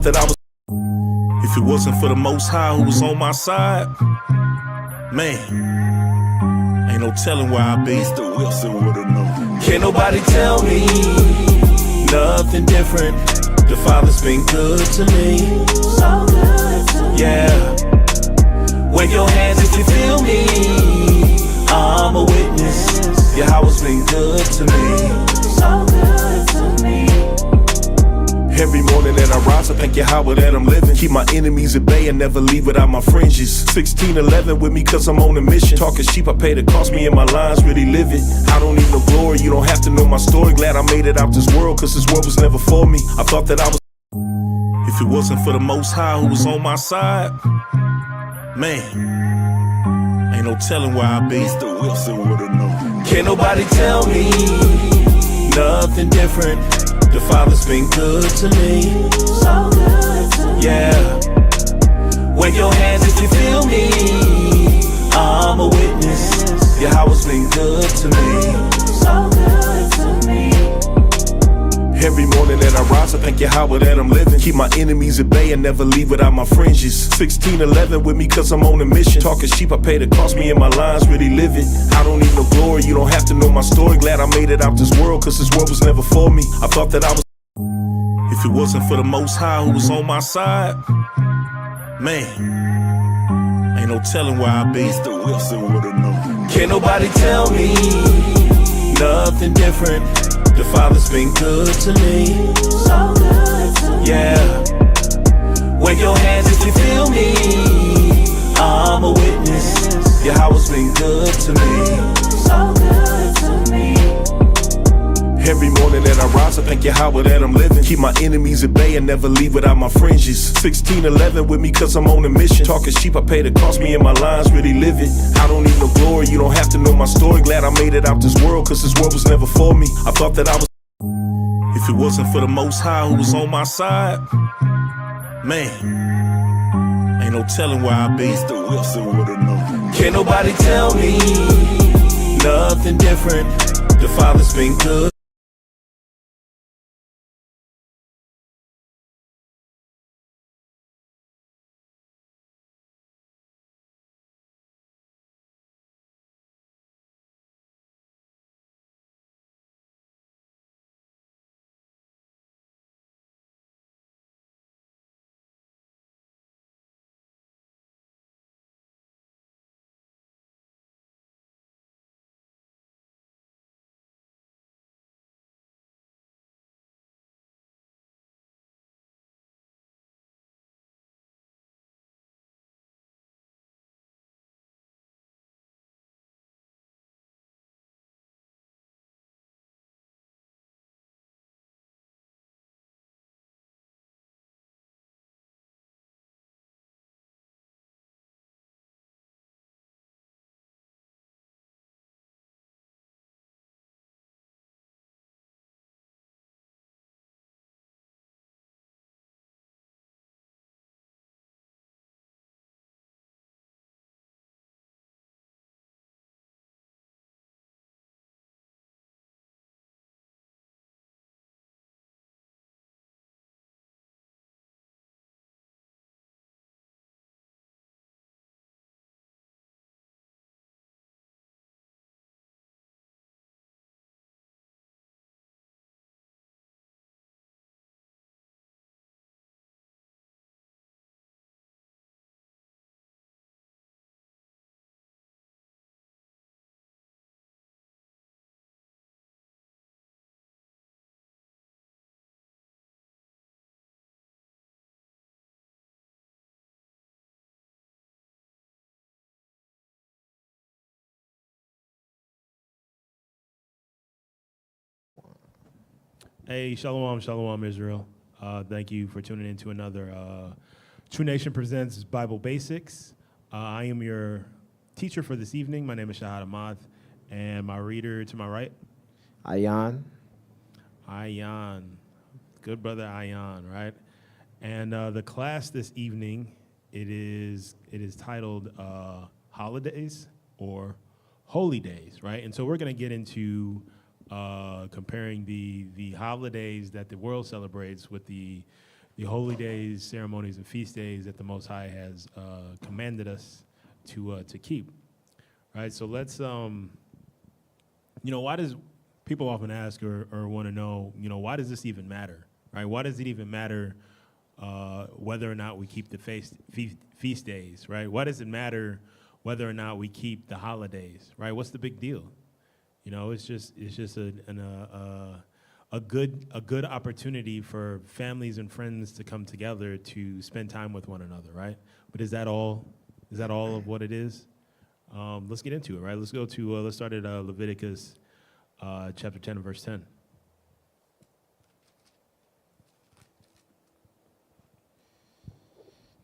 That I was, if it wasn't for the Most High who was on my side, man, ain't no telling where I'd be. Mr. Wilson would've known. Can't nobody tell me nothing different. The Father's been good to me, so good to me. Yeah, wave your hands if you feel me. I'm a witness. Yahweh's been good to me, so good to me. Every morning that I rise, I thank Yahweh that I'm living. Keep my enemies at bay and never leave without my fringes. 1611 with me cause I'm on a mission. Talking sheep, I pay the cost, me and my lines really live it. I don't need no glory, you don't have to know my story. Glad I made it out this world cause this world was never for me. I thought that I was, if it wasn't for the Most High who was on my side, man, ain't no telling where I'd be. Mr. Wilson would've known. Can't nobody tell me nothing different. The Father's been good to me, so good to me. Yeah, wave your hands if you feel me. I'm a witness. Yahweh's been good to me, so good to me. Every morning that I rise, I thank Yahweh that I'm living. Keep my enemies at bay and never leave without my fringes. 1611 with me cause I'm on a mission. Talking sheep, I pay the cost, me and my lines really live it. I don't need no glory, you don't have to know my story. Glad I made it out this world cause this world was never for me. I thought that I was, if it wasn't for the Most High who was on my side, man, ain't no telling where I'd be. Mr. Wilson would've known. Can't nobody tell me nothing different. The Father's been good to me, so good to me. Yeah, wave your hands if you feel me. I'm a witness. Yahweh's been good to me, so good to me. Every morning that I rise, I thank Yahweh that I'm living. Keep my enemies at bay and never leave without my fringes. 1611 with me cause I'm on a mission. Talking sheep, I pay the cost, me and my lines really live it. I don't need no glory, you don't have to know my story. Glad I made it out this world cause this world was never for me. I thought that I was, if it wasn't for the Most High who was on my side, man, ain't no telling where I'd be. Mr. Wilson would've known. Can't nobody tell me nothing different. The Father's been good. Hey, shalom, shalom, Israel. Thank you for tuning in to another Truenation Presents Bible Basics. I am your teacher for this evening. My name is Shahad Ahmad, and my reader to my right, Ayan. good brother Ayan, right? And the class this evening, it is titled Holidays or Holy Days, right? And so we're going to get into comparing the holidays that the world celebrates with the the holy days, ceremonies, and feast days that the Most High has commanded us to keep. Right. So let's why does people often ask or want to know, why does this even matter? Right? Why does it even matter whether or not we keep the feast days? Right? Why does it matter whether or not we keep the holidays? Right? What's the big deal? It's just a good opportunity for families and friends to come together to spend time with one another. Right? But is that all? Is that all of what it is? Let's get into it. Right? Let's go to let's start at Leviticus chapter 10 and verse 10.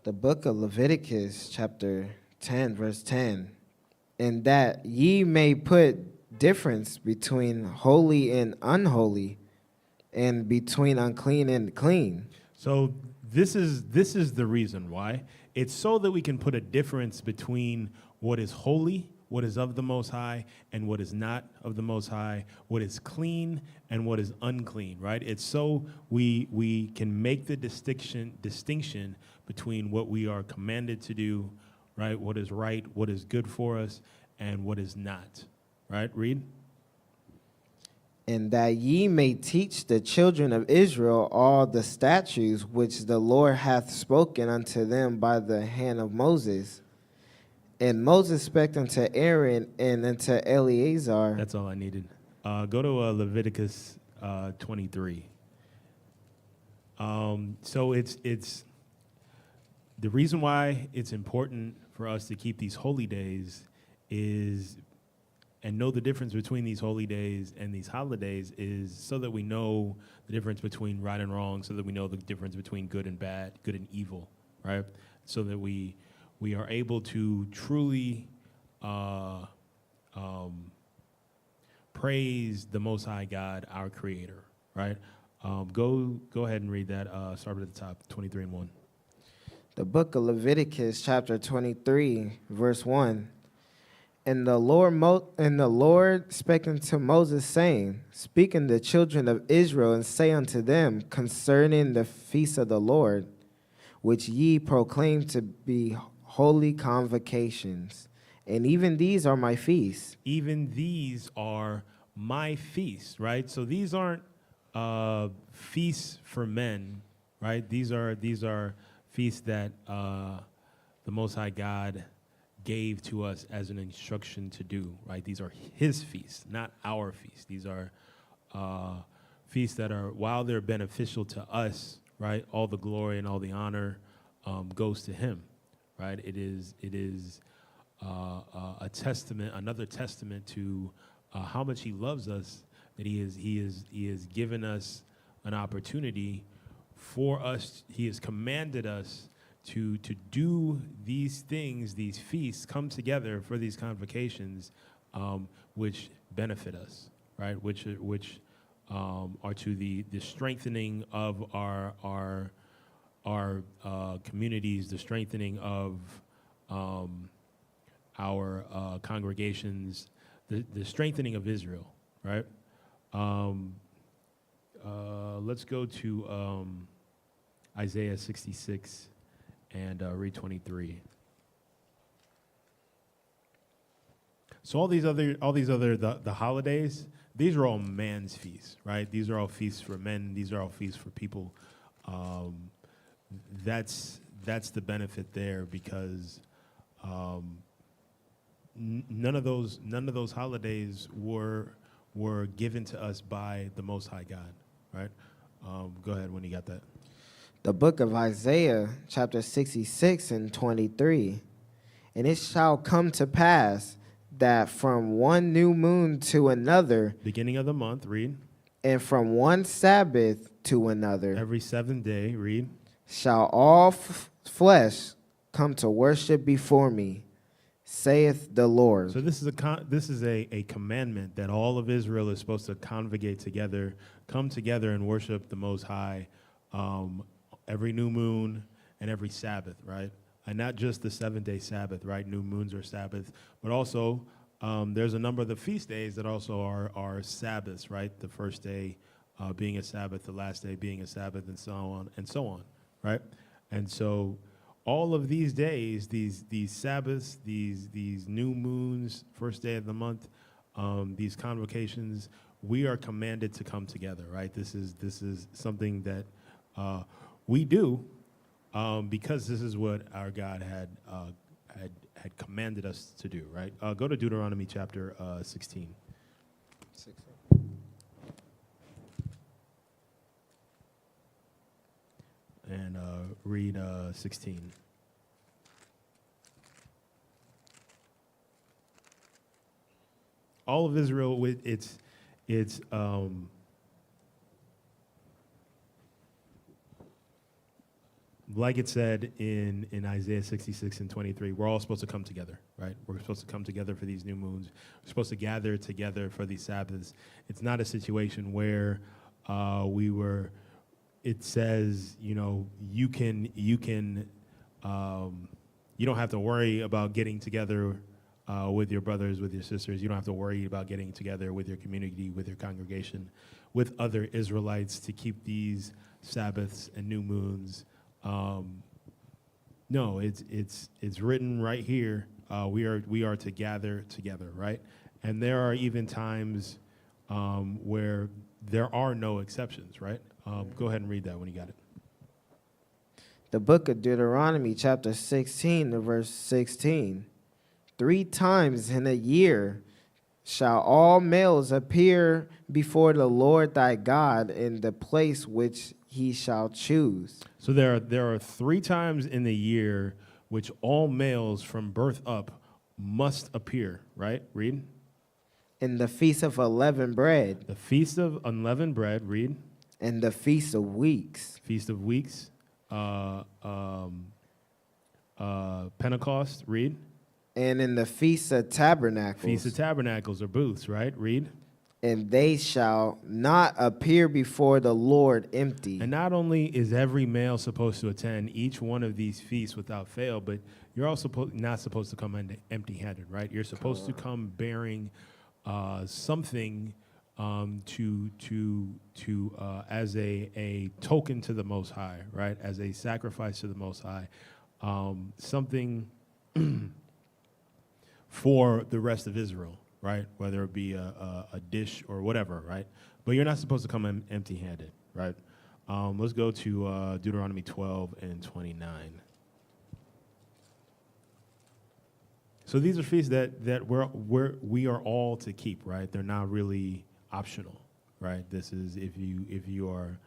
The book of Leviticus, chapter 10, verse 10. And that ye may put difference between holy and unholy, and between unclean and clean. So this is the reason why. It's so that we can put a difference between what is holy, what is of the Most High, and what is not of the Most High, what is clean and what is unclean, right? It's so we can make the distinction between what we are commanded to do, right? What is right, what is good for us, and what is not, right? Read. And that ye may teach the children of Israel all the statutes which the Lord hath spoken unto them by the hand of Moses. And Moses spake unto Aaron and unto Eleazar. That's all I needed. Go to Leviticus 23. So it's the reason why it's important for us to keep these holy days is, and know the difference between these holy days and these holidays, is so that we know the difference between right and wrong, so that we know the difference between good and bad, good and evil, right? So that we are able to truly praise the Most High God, our Creator, right? Go ahead and read that. Start at the top, 23 and 1. The book of Leviticus, chapter 23, verse 1. And the Lord spake unto Moses, saying, Speak unto the children of Israel, and say unto them concerning the feast of the Lord, which ye proclaim to be holy convocations. And even these are my feasts. Even these are my feasts, right? So these aren't feasts for men, right? These are feasts that the Most High God gave to us as an instruction to do, right? These are his feasts, not our feasts. These are feasts that are, while they're beneficial to us, right, all the glory and all the honor goes to him, right? It is a testament, another testament to how much he loves us, that he has given us an opportunity for us. He has commanded us to do these things, these feasts, come together for these convocations, which benefit us, right? Which are to the strengthening of our communities, the strengthening of our congregations, the strengthening of Israel, right? Let's go to Isaiah 66 and read 23. So all these other the holidays, these are all man's feasts, right? These are all feasts for men. These are all feasts for people. That's the benefit there, because none of those holidays were given to us by the Most High God, right? Go ahead when you got that. The book of Isaiah, chapter 66 and 23. And it shall come to pass that from one new moon to another, Beginning of the month, read. and from one Sabbath to another, Every seventh day, read. shall all flesh come to worship before me, saith the Lord. So this is a commandment that all of Israel is supposed to congregate together, come together and worship the Most High every new moon and every Sabbath, right? And not just the 7-day Sabbath, right? New moons are Sabbath, but also there's a number of the feast days that also are Sabbaths, right? The first day being a Sabbath, the last day being a Sabbath, and so on, right? And so all of these days, these Sabbaths, these new moons, first day of the month, these convocations, we are commanded to come together, right? This is something that we do because this is what our God had commanded us to do, right? Go to Deuteronomy chapter 16. And read 16. All of Israel, it's like it said in Isaiah 66 and 23, we're all supposed to come together, right? We're supposed to come together for these new moons. We're supposed to gather together for these Sabbaths. It's not a situation where it says, you know, you don't have to worry about getting together with your brothers, with your sisters. You don't have to worry about getting together with your community, with your congregation, with other Israelites to keep these Sabbaths and new moons. No, it's written right here. We are to gather together, right? And there are even times where there are no exceptions, right? Go ahead and read that when you got it. The book of Deuteronomy, chapter 16, to verse 16. 3 times in a year shall all males appear before the Lord thy God in the place which he shall choose. So there are 3 times in the year which all males from birth up must appear, right? Read. In the feast of unleavened bread. The feast of unleavened bread, read. And the feast of weeks. Feast of weeks. Pentecost, read. And in the feast of tabernacles. Feast of tabernacles or booths, right? Read. And they shall not appear before the Lord empty. And not only is every male supposed to attend each one of these feasts without fail, but you're also not supposed to come empty-handed, right? You're supposed to come bearing something as a token to the Most High, right? As a sacrifice to the Most High, something for the rest of Israel, right? Whether it be a dish or whatever, right? But you're not supposed to come empty-handed, right? Let's go to Deuteronomy 12 and 29. So these are feasts that we are all to keep, right? They're not really optional, right? This is if you are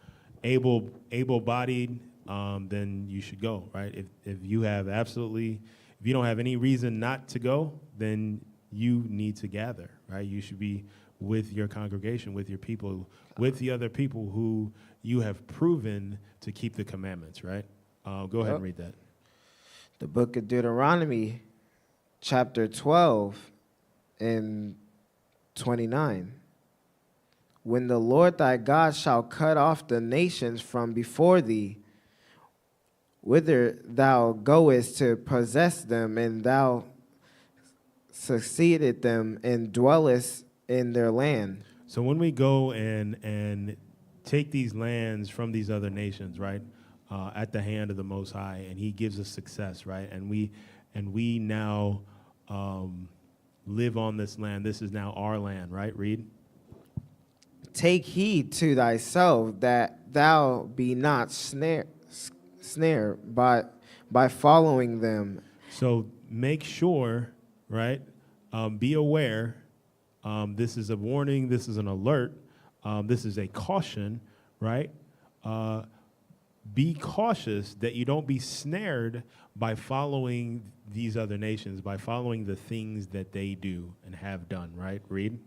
able-bodied, then you should go, right? If you don't have any reason not to go, then you need to gather, right? You should be with your congregation, with your people, with the other people who you have proven to keep the commandments, right? Go ahead and read that. The book of Deuteronomy, chapter 12 and 29. When the Lord thy God shall cut off the nations from before thee, whither thou goest to possess them, and thou succeeded them and dwellest in their land. So when we go and take these lands from these other nations, right, at the hand of the Most High, and He gives us success, right, and we now live on this land. This is now our land, right? Read. Take heed to thyself that thou be not snared by following them. So make sure, right? Be aware. This is a warning. This is an alert. This is a caution, right? Be cautious that you don't be snared by following these other nations, by following the things that they do and have done, right? Read.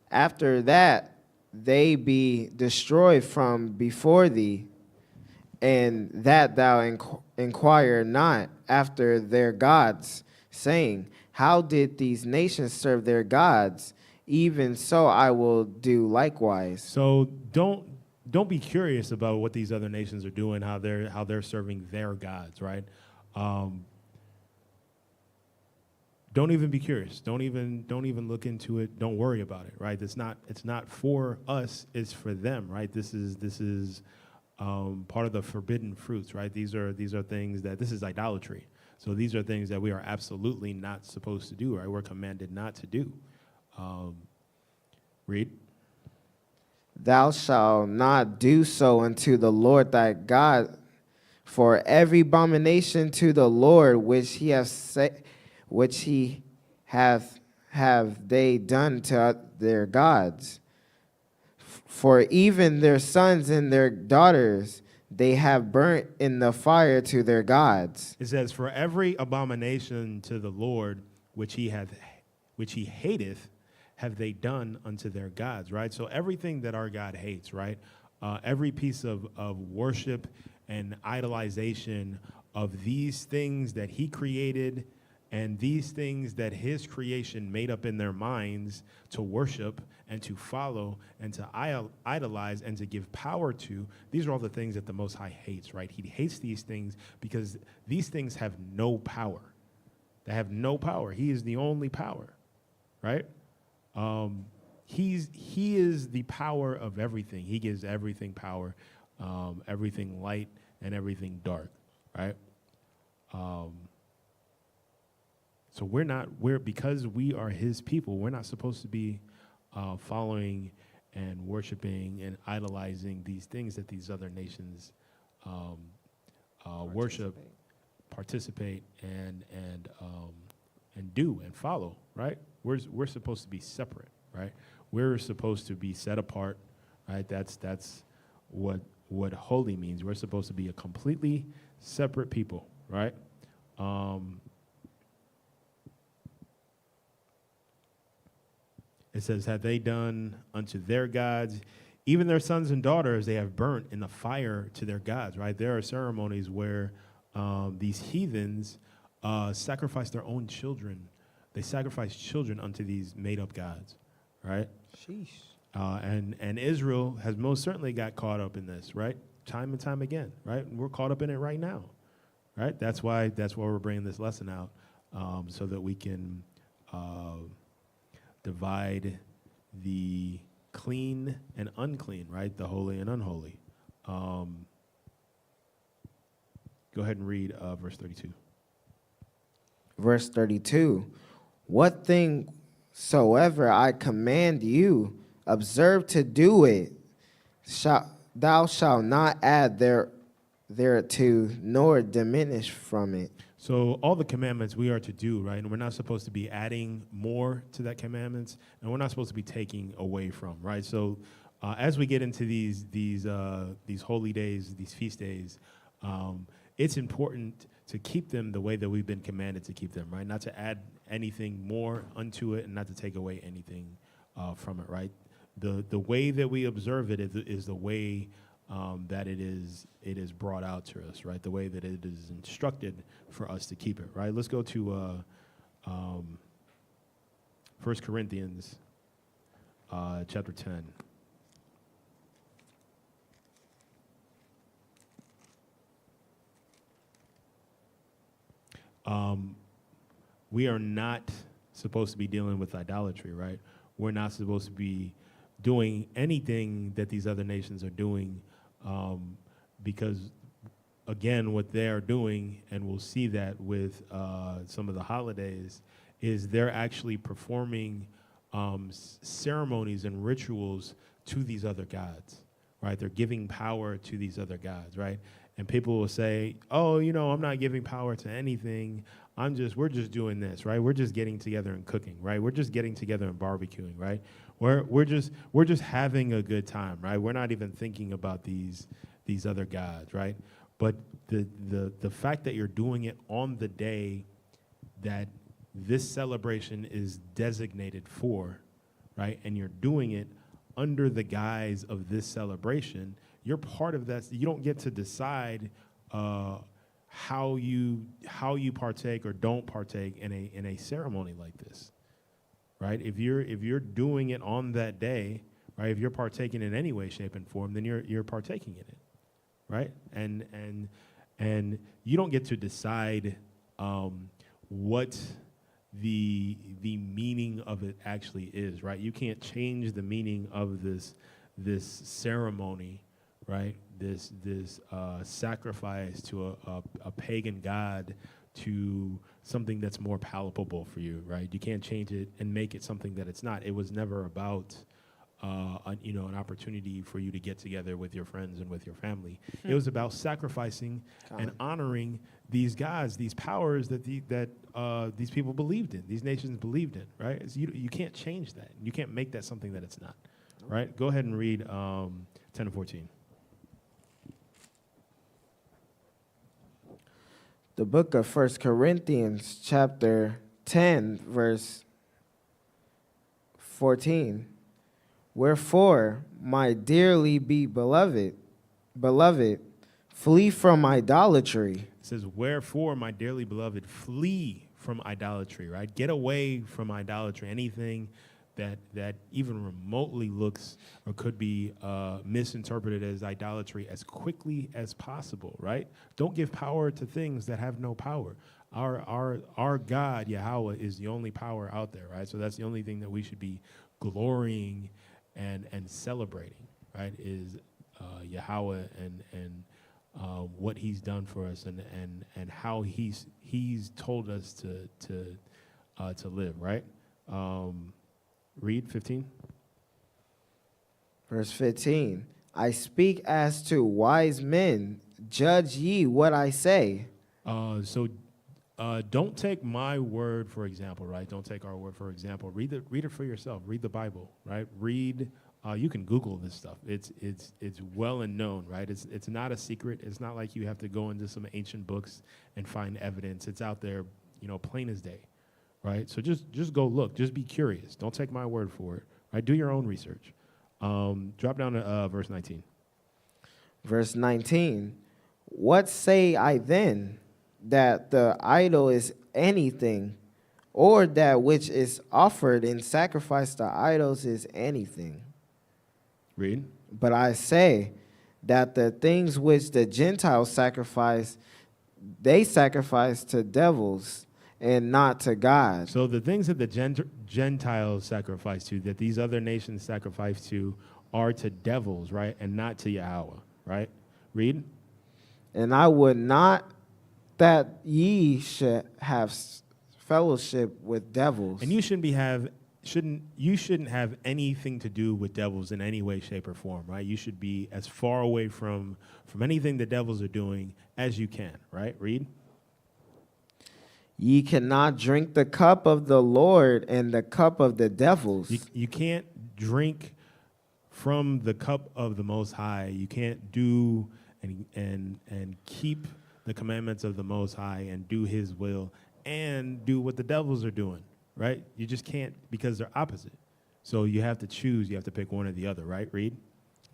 After that, they be destroyed from before thee, and that thou inquire not after their gods, saying, how did these nations serve their gods? Even so I will do likewise. So don't be curious about what these other nations are doing, how they're serving their gods, right? Don't even be curious. Don't even look into it. Don't worry about it, right? It's not for us. It's for them, right? This is part of the forbidden fruits, right? These are things that, this is idolatry. So these are things that we are absolutely not supposed to do, right? We're commanded not to do. Read. Thou shalt not do so unto the Lord thy God, for every abomination to the Lord which he have they done to their gods. For even their sons and their daughters they have burnt in the fire to their gods. It says, for every abomination to the Lord which he hateth, have they done unto their gods, right? So everything that our God hates, right? Every piece of worship and idolization of these things that he created and these things that his creation made up in their minds to worship and to follow and to idolize and to give power to, these are all the things that the Most High hates, right? He hates these things because these things have no power. They have no power. He is the only power, right? He is the power of everything. He gives everything power, everything light and everything dark, right? So because we are his people, we're not supposed to be following and worshiping and idolizing these things that these other nations worship, participate, and do and follow, right? We're supposed to be separate, right? We're supposed to be set apart, right? That's what holy means. We're supposed to be a completely separate people, right? It says, have they done unto their gods, even their sons and daughters they have burnt in the fire to their gods, right? There are ceremonies where these heathens sacrifice their own children. They sacrifice children unto these made-up gods, right? Sheesh. And Israel has most certainly got caught up in this, right? Time and time again, right? And we're caught up in it right now, right? That's why we're bringing this lesson out, so that we can divide the clean and unclean, right? The holy and unholy. Go ahead and read verse 32. Verse 32, what thing soever I command you, observe to do it. Thou shalt not add thereto, nor diminish from it. So all the commandments we are to do, right? And we're not supposed to be adding more to that commandments, and we're not supposed to be taking away from, right? So as we get into these holy days, these feast days, it's important to keep them the way that we've been commanded to keep them, right? Not to add anything more unto it and not to take away anything from it, right? The way that we observe it is the way that it is brought out to us, right? The way that it is instructed for us to keep it, right? Let's go to 1 Corinthians chapter 10. We are not supposed to be dealing with idolatry, right? We're not supposed to be doing anything that these other nations are doing, because, again, what they are doing, and we'll see that with some of the holidays, is they're actually performing ceremonies and rituals to these other gods, right? They're giving power to these other gods, right? And people will say, oh, I'm not giving power to anything. We're just doing this, right? We're just getting together and cooking, right? We're just getting together and barbecuing, right? We're just having a good time, right? We're not even thinking about these other gods, right? But the fact that you're doing it on the day that this celebration is designated for, right? And you're doing it under the guise of this celebration, you're part of that. You don't get to decide how you partake or don't partake in a ceremony like this, right? If you're doing it on that day, right? If you're partaking in any way, shape, and form, then you're partaking in it, right? And you don't get to decide what the meaning of it actually is, right? You can't change the meaning of this ceremony, right? this sacrifice to a pagan god to something that's more palatable for you, right? You can't change it and make it something that it's not. It was never about an opportunity for you to get together with your friends and with your family. It was about sacrificing and honoring these gods, these powers that these people believed in, these nations believed in, right? So you can't change that. You can't make that something that it's not, right? Go ahead and read 10 and 14. The book of 1 Corinthians, chapter 10, verse 14. Wherefore, my dearly beloved, flee from idolatry. It says, wherefore, my dearly beloved, flee from idolatry, right? Get away from idolatry. Anything that even remotely looks or could be misinterpreted as idolatry as quickly as possible, right? Don't give power to things that have no power. Our God, Yahweh, is the only power out there, right? So that's the only thing that we should be glorying and celebrating, right? Is Yahweh and what He's done for us and how He's told us to live, right? Read 15. Verse 15. I speak as to wise men. Judge ye what I say. So don't take my word for example, right? Don't take our word for example. Read it for yourself. Read the Bible, right? Read. You can Google this stuff. It's well and known, right? It's not a secret. It's not like you have to go into some ancient books and find evidence. It's out there, plain as day, right? So just go look. Just be curious. Don't take my word for it, right? Do your own research. Drop down to verse 19. Verse 19. What say I then? That the idol is anything, or that which is offered in sacrifice to idols is anything. Read. But I say that the things which the Gentiles sacrifice, they sacrifice to devils and not to God. So the things that the Gentiles sacrifice to, that these other nations sacrifice to, are to devils, right? And not to Yahweh, right? Read. And I would not that ye should have fellowship with devils. And you shouldn't have anything to do with devils in any way, shape, or form, right? You should be as far away from anything the devils are doing as you can, right? Read. Ye cannot drink the cup of the Lord and the cup of the devils. You can't drink from the cup of the Most High. You can't do and keep the commandments of the Most High and do His will and do what the devils are doing, right? You just can't, because they're opposite. So you have to choose. You have to pick one or the other, right? Read.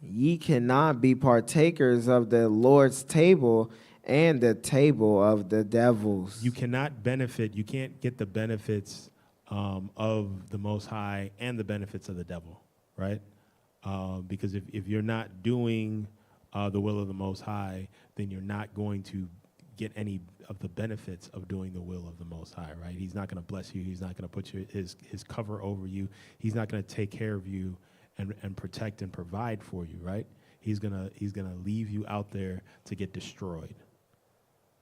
Ye cannot be partakers of the Lord's table and the table of the devils. You cannot benefit. You can't get the benefits of the Most High and the benefits of the devil, right? Because if you're not doing the will of the Most High, then you're not going to get any of the benefits of doing the will of the Most High, right? He's not going to bless you. He's not going to put his cover over you. He's not going to take care of you and protect and provide for you, right? He's gonna leave you out there to get destroyed,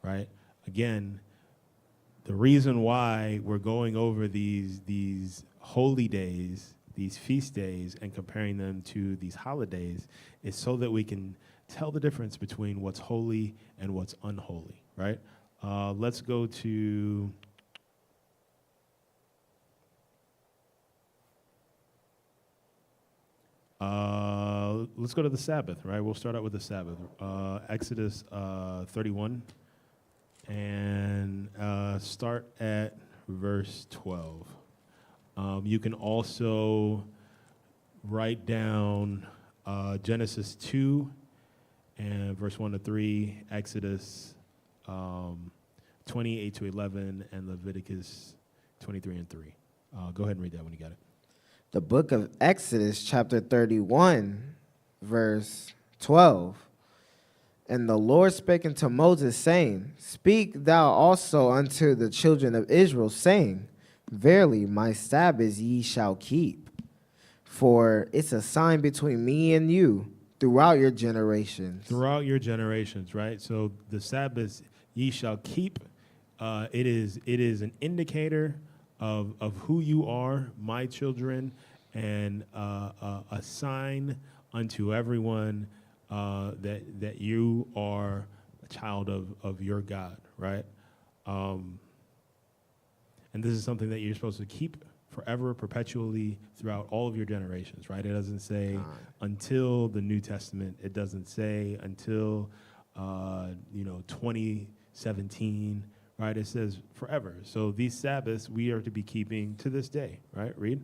right? Again, the reason why we're going over these holy days, these feast days, and comparing them to these holidays is so that we can tell the difference between what's holy and what's unholy, right? Let's go to the Sabbath, right? We'll start out with the Sabbath. Exodus 31, and start at verse 12. You can also write down Genesis 2 and verse 1 to 3, Exodus 28 to 11, and Leviticus 23 and 3. Go ahead and read that when you got it. The book of Exodus, chapter 31, verse 12. And the Lord spake unto Moses, saying, Speak thou also unto the children of Israel, saying, Verily my Sabbaths ye shall keep. For it's a sign between me and you, throughout your generations. Throughout your generations, right? So the Sabbath ye shall keep. It is an indicator of who you are, my children, and a sign unto everyone that you are a child of your God, right? And this is something that you're supposed to keep forever, perpetually, throughout all of your generations, right? It doesn't say until the New Testament. It doesn't say until 2017, right? It says forever. So these Sabbaths we are to be keeping to this day, right? Read.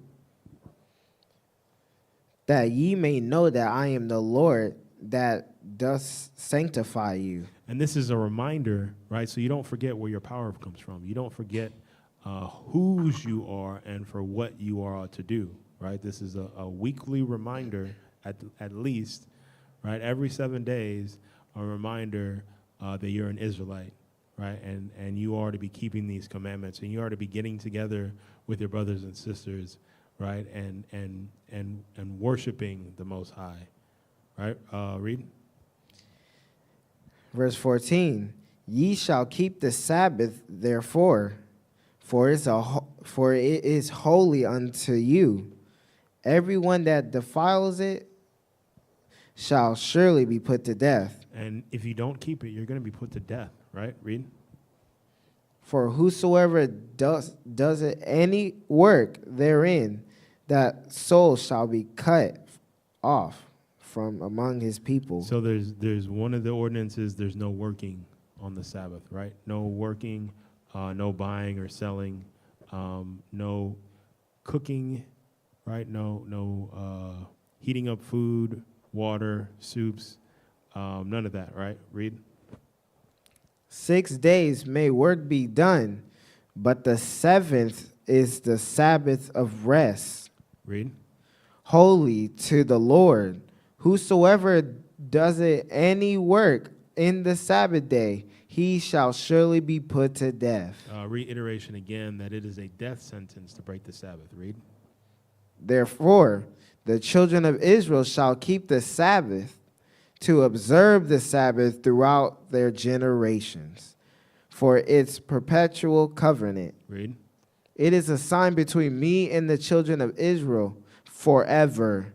That ye may know that I am the Lord that does sanctify you. And this is a reminder, right? So you don't forget where your power comes from. You don't forget whose you are and for what you are to do, right? This is a weekly reminder, at least, right? Every 7 days, a reminder that you're an Israelite, right? And you are to be keeping these commandments, and you are to be getting together with your brothers and sisters, right? And worshiping the Most High, right? Read. Verse 14, ye shall keep the Sabbath, therefore, for it is holy unto you. Everyone that defiles it shall surely be put to death. And if you don't keep it, you're going to be put to death, right? Read. For whosoever does it any work therein, that soul shall be cut off from among his people. So there's one of the ordinances, there's no working on the Sabbath, right? No working, no buying or selling, no cooking, right? No heating up food, water, soups, none of that, right? Read. 6 days may work be done, but the seventh is the Sabbath of rest, Read. holy to the Lord. Whosoever does it any work in the Sabbath day, he shall surely be put to death. Reiteration again that it is a death sentence to break the Sabbath. Read. Therefore, the children of Israel shall keep the Sabbath to observe the Sabbath throughout their generations, for its perpetual covenant. Read. It is a sign between me and the children of Israel forever.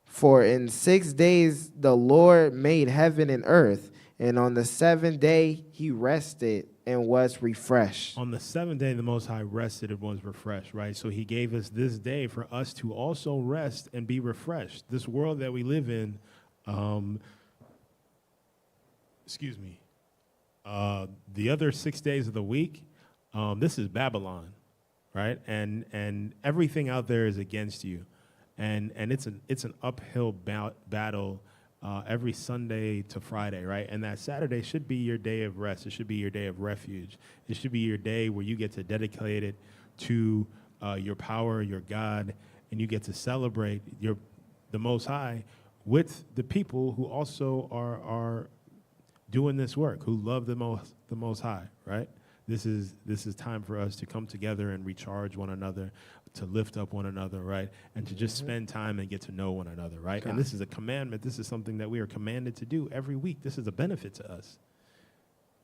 For in 6 days the Lord made heaven and earth, and on the seventh day he rested and was refreshed. On the seventh day, the Most High rested and was refreshed, right? So he gave us this day for us to also rest and be refreshed. This world that we live in, the other 6 days of the week, this is Babylon, right? And everything out there is against you. And it's an uphill battle every Sunday to Friday, right? And that Saturday should be your day of rest. It should be your day of refuge. It should be your day where you get to dedicate it to your power, your God, and you get to celebrate the Most High with the people who also are doing this work, who love the Most High, right? This is time for us to come together and recharge one another, to lift up one another, right? And to just spend time and get to know one another, right? God. And this is a commandment. This is something that we are commanded to do every week. This is a benefit to us,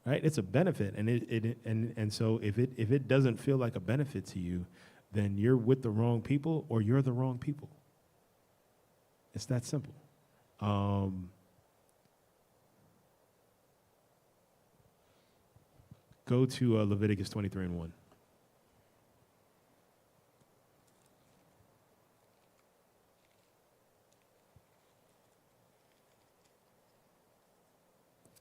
right? It's a benefit, and so if it doesn't feel like a benefit to you, then you're with the wrong people or you're the wrong people. It's that simple. Go to Leviticus 23:1.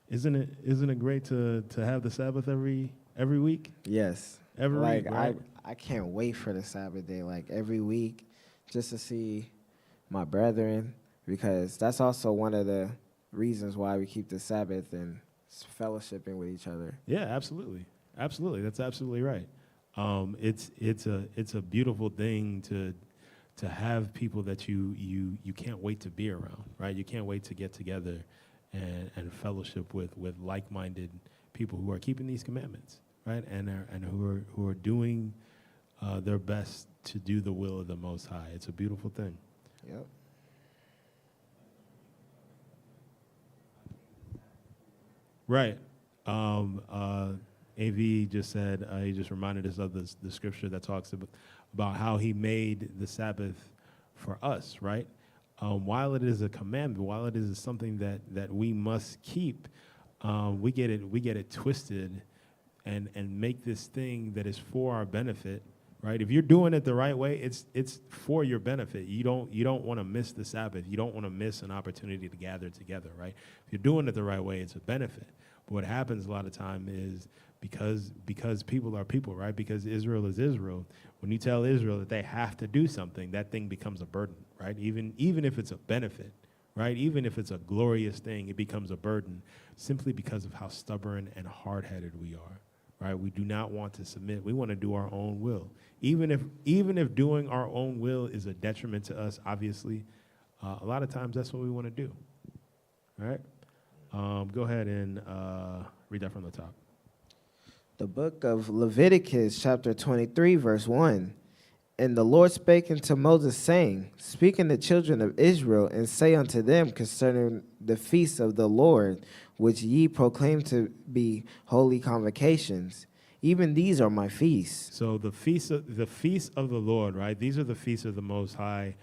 Isn't it great to have the Sabbath every week? Yes. Every like week, right? I can't wait for the Sabbath day, like every week, just to see my brethren, because that's also one of the reasons why we keep the Sabbath and fellowshipping with each other. Yeah, absolutely. That's absolutely right. It's a beautiful thing to have people that you can't wait to be around, right? You can't wait to get together and fellowship with like-minded people who are keeping these commandments, right? And who are doing their best to do the will of the Most High. It's a beautiful thing. Yep. Right. AV just said, he just reminded us of the scripture that talks about how he made the Sabbath for us, right? While it is a commandment, while it is something that we must keep, we get it twisted and make this thing that is for our benefit, right? If you're doing it the right way, it's for your benefit. You don't want to miss the Sabbath. You don't want to miss an opportunity to gather together, right? If you're doing it the right way, it's a benefit. But what happens a lot of time is because people are people, right? Because Israel is Israel. When you tell Israel that they have to do something, that thing becomes a burden, right? Even if it's a benefit, right? Even if it's a glorious thing, it becomes a burden simply because of how stubborn and hard-headed we are, right? We do not want to submit. We want to do our own will. Even if doing our own will is a detriment to us, obviously, a lot of times that's what we want to do, all right? Go ahead and read that from the top. The book of Leviticus, chapter 23, verse 1. And the Lord spake unto Moses, saying, Speak unto the children of Israel, and say unto them concerning the feasts of the Lord, which ye proclaim to be holy convocations. Even these are my feasts. So the feasts of the Lord, right? These are the feasts of the Most High.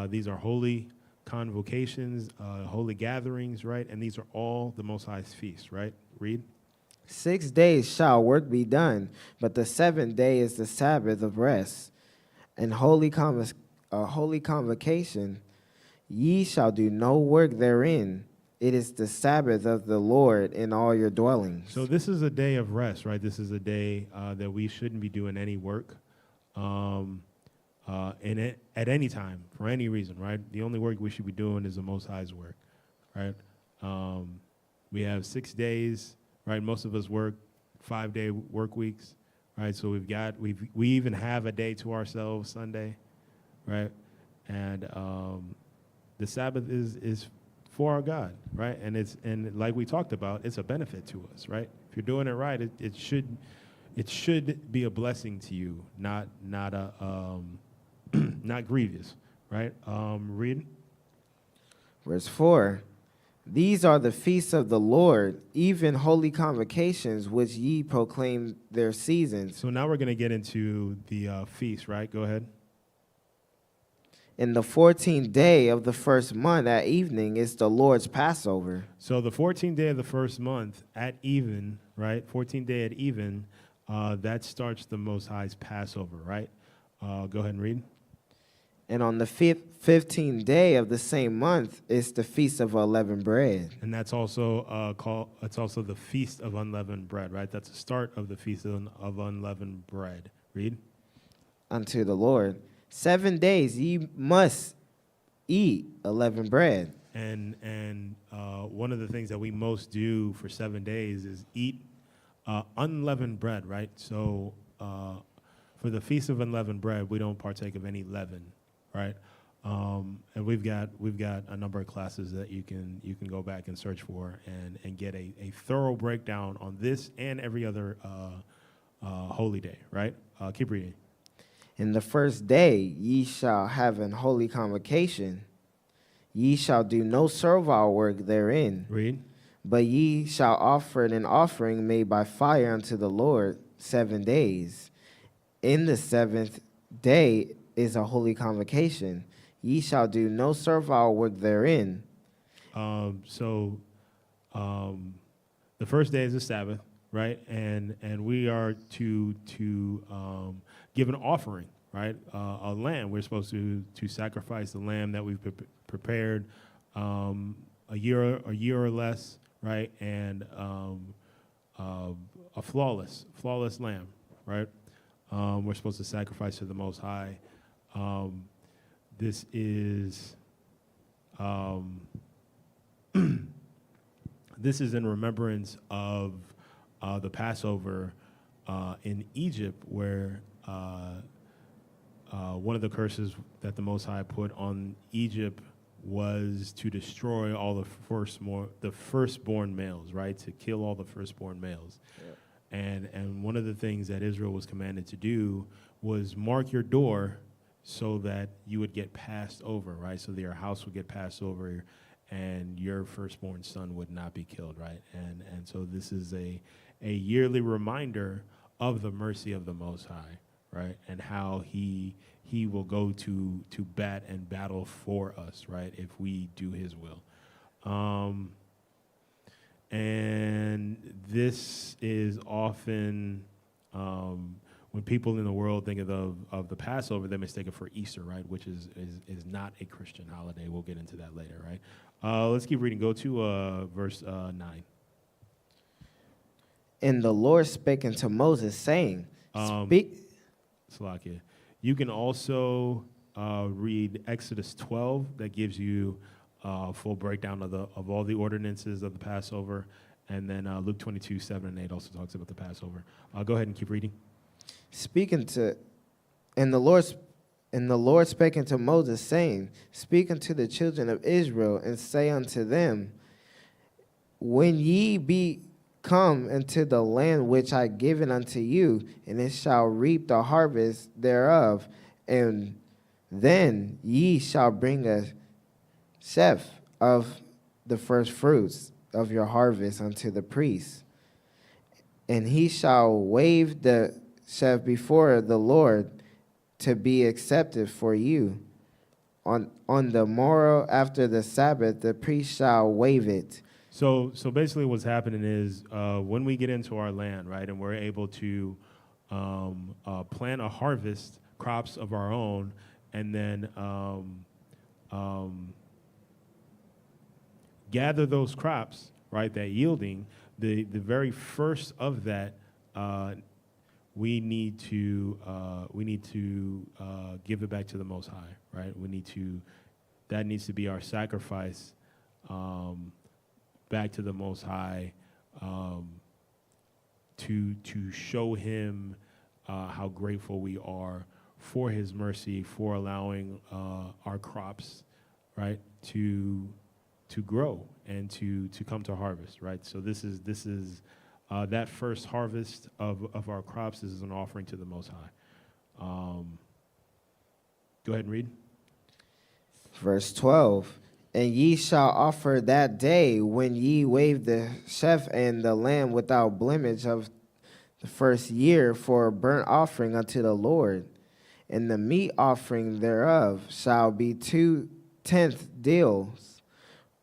These are holy convocations, holy gatherings, right? And these are all the Most High's feasts, right? Read. 6 days shall work be done, but the seventh day is the Sabbath of rest. And holy convocation, ye shall do no work therein. It is the Sabbath of the Lord in all your dwellings. So this is a day of rest, right? This is a day that we shouldn't be doing any work at any time, for any reason, right? The only work we should be doing is the Most High's work, right? We have 6 days, right? Most of us work 5-day work weeks, right? So we even have a day to ourselves, Sunday, right? And the Sabbath is for our God, right? And like we talked about, it's a benefit to us, right? If you're doing it right, it should be a blessing to you, not not grievous, right? Read. Verse 4. These are the feasts of the Lord, even holy convocations, which ye proclaim their seasons. So now we're going to get into the feast, right? Go ahead. In the 14th day of the first month at evening is the Lord's Passover. So the 14th day of the first month at even, right? 14th day at even, that starts the Most High's Passover, right? Go ahead and read. And on the 15th day of the same month is the Feast of Unleavened Bread. And that's also it's also the Feast of Unleavened Bread, right? That's the start of the Feast of Unleavened Bread. Read. Unto the Lord. 7 days ye must eat unleavened bread. And one of the things that we most do for 7 days is eat unleavened bread, right? So for the Feast of Unleavened Bread, we don't partake of any leaven, right? And we've got a number of classes that you can go back and search for and get a thorough breakdown on this and every other holy day, right? Keep reading. In the first day ye shall have an holy convocation. Ye shall do no servile work therein. Read. But ye shall offer an offering made by fire unto the Lord 7 days. In the seventh day is a holy convocation. Ye shall do no servile work therein. So the first day is the Sabbath, right? And we are to give an offering, right? A lamb. We're supposed to sacrifice the lamb that we've prepared a year or less, right? And a flawless lamb, right? We're supposed to sacrifice to the Most High. This is this is in remembrance of the Passover in Egypt, where one of the curses that the Most High put on Egypt was to destroy all the firstborn males, right? To kill all the firstborn males. Yeah. And one of the things that Israel was commanded to do was mark your door so that you would get passed over, right? So that your house would get passed over. and your firstborn son would not be killed, right? And so this is a yearly reminder of the mercy of the Most High, right? And how he will go to bat and battle for us, right? If we do his will. And this is often, when people in the world think of the Passover, they mistake it for Easter, right? Which is not a Christian holiday. We'll get into that later, right? Let's keep reading. Go to verse 9. And the Lord spake unto Moses, saying, Speak. Salakia. You can also read Exodus 12. That gives you a full breakdown of all the ordinances of the Passover. And then Luke 22, 7 and 8 also talks about the Passover. Go ahead and keep reading. And the Lord spake unto Moses, saying, Speak unto the children of Israel, and say unto them, When ye be come into the land which I given unto you, and it shall reap the harvest thereof, and then ye shall bring a sheaf of the first fruits of your harvest unto the priest, and he shall wave the sheaf before the Lord to be accepted for you. On the morrow after the Sabbath, the priest shall wave it. So basically what's happening is when we get into our land, right, and we're able to plant a harvest, crops of our own, and then gather those crops, right, that yielding, the very first of that, we need to give it back to the Most High, right? That needs to be our sacrifice back to the Most High, to show him how grateful we are for his mercy, for allowing our crops, right, to grow and to come to harvest, right? So this is that first harvest of our crops is an offering to the Most High. Go ahead and read. Verse 12. And ye shall offer that day when ye wave the sheaf and the lamb without blemish of the first year for a burnt offering unto the Lord. And the meat offering thereof shall be 2/10 deals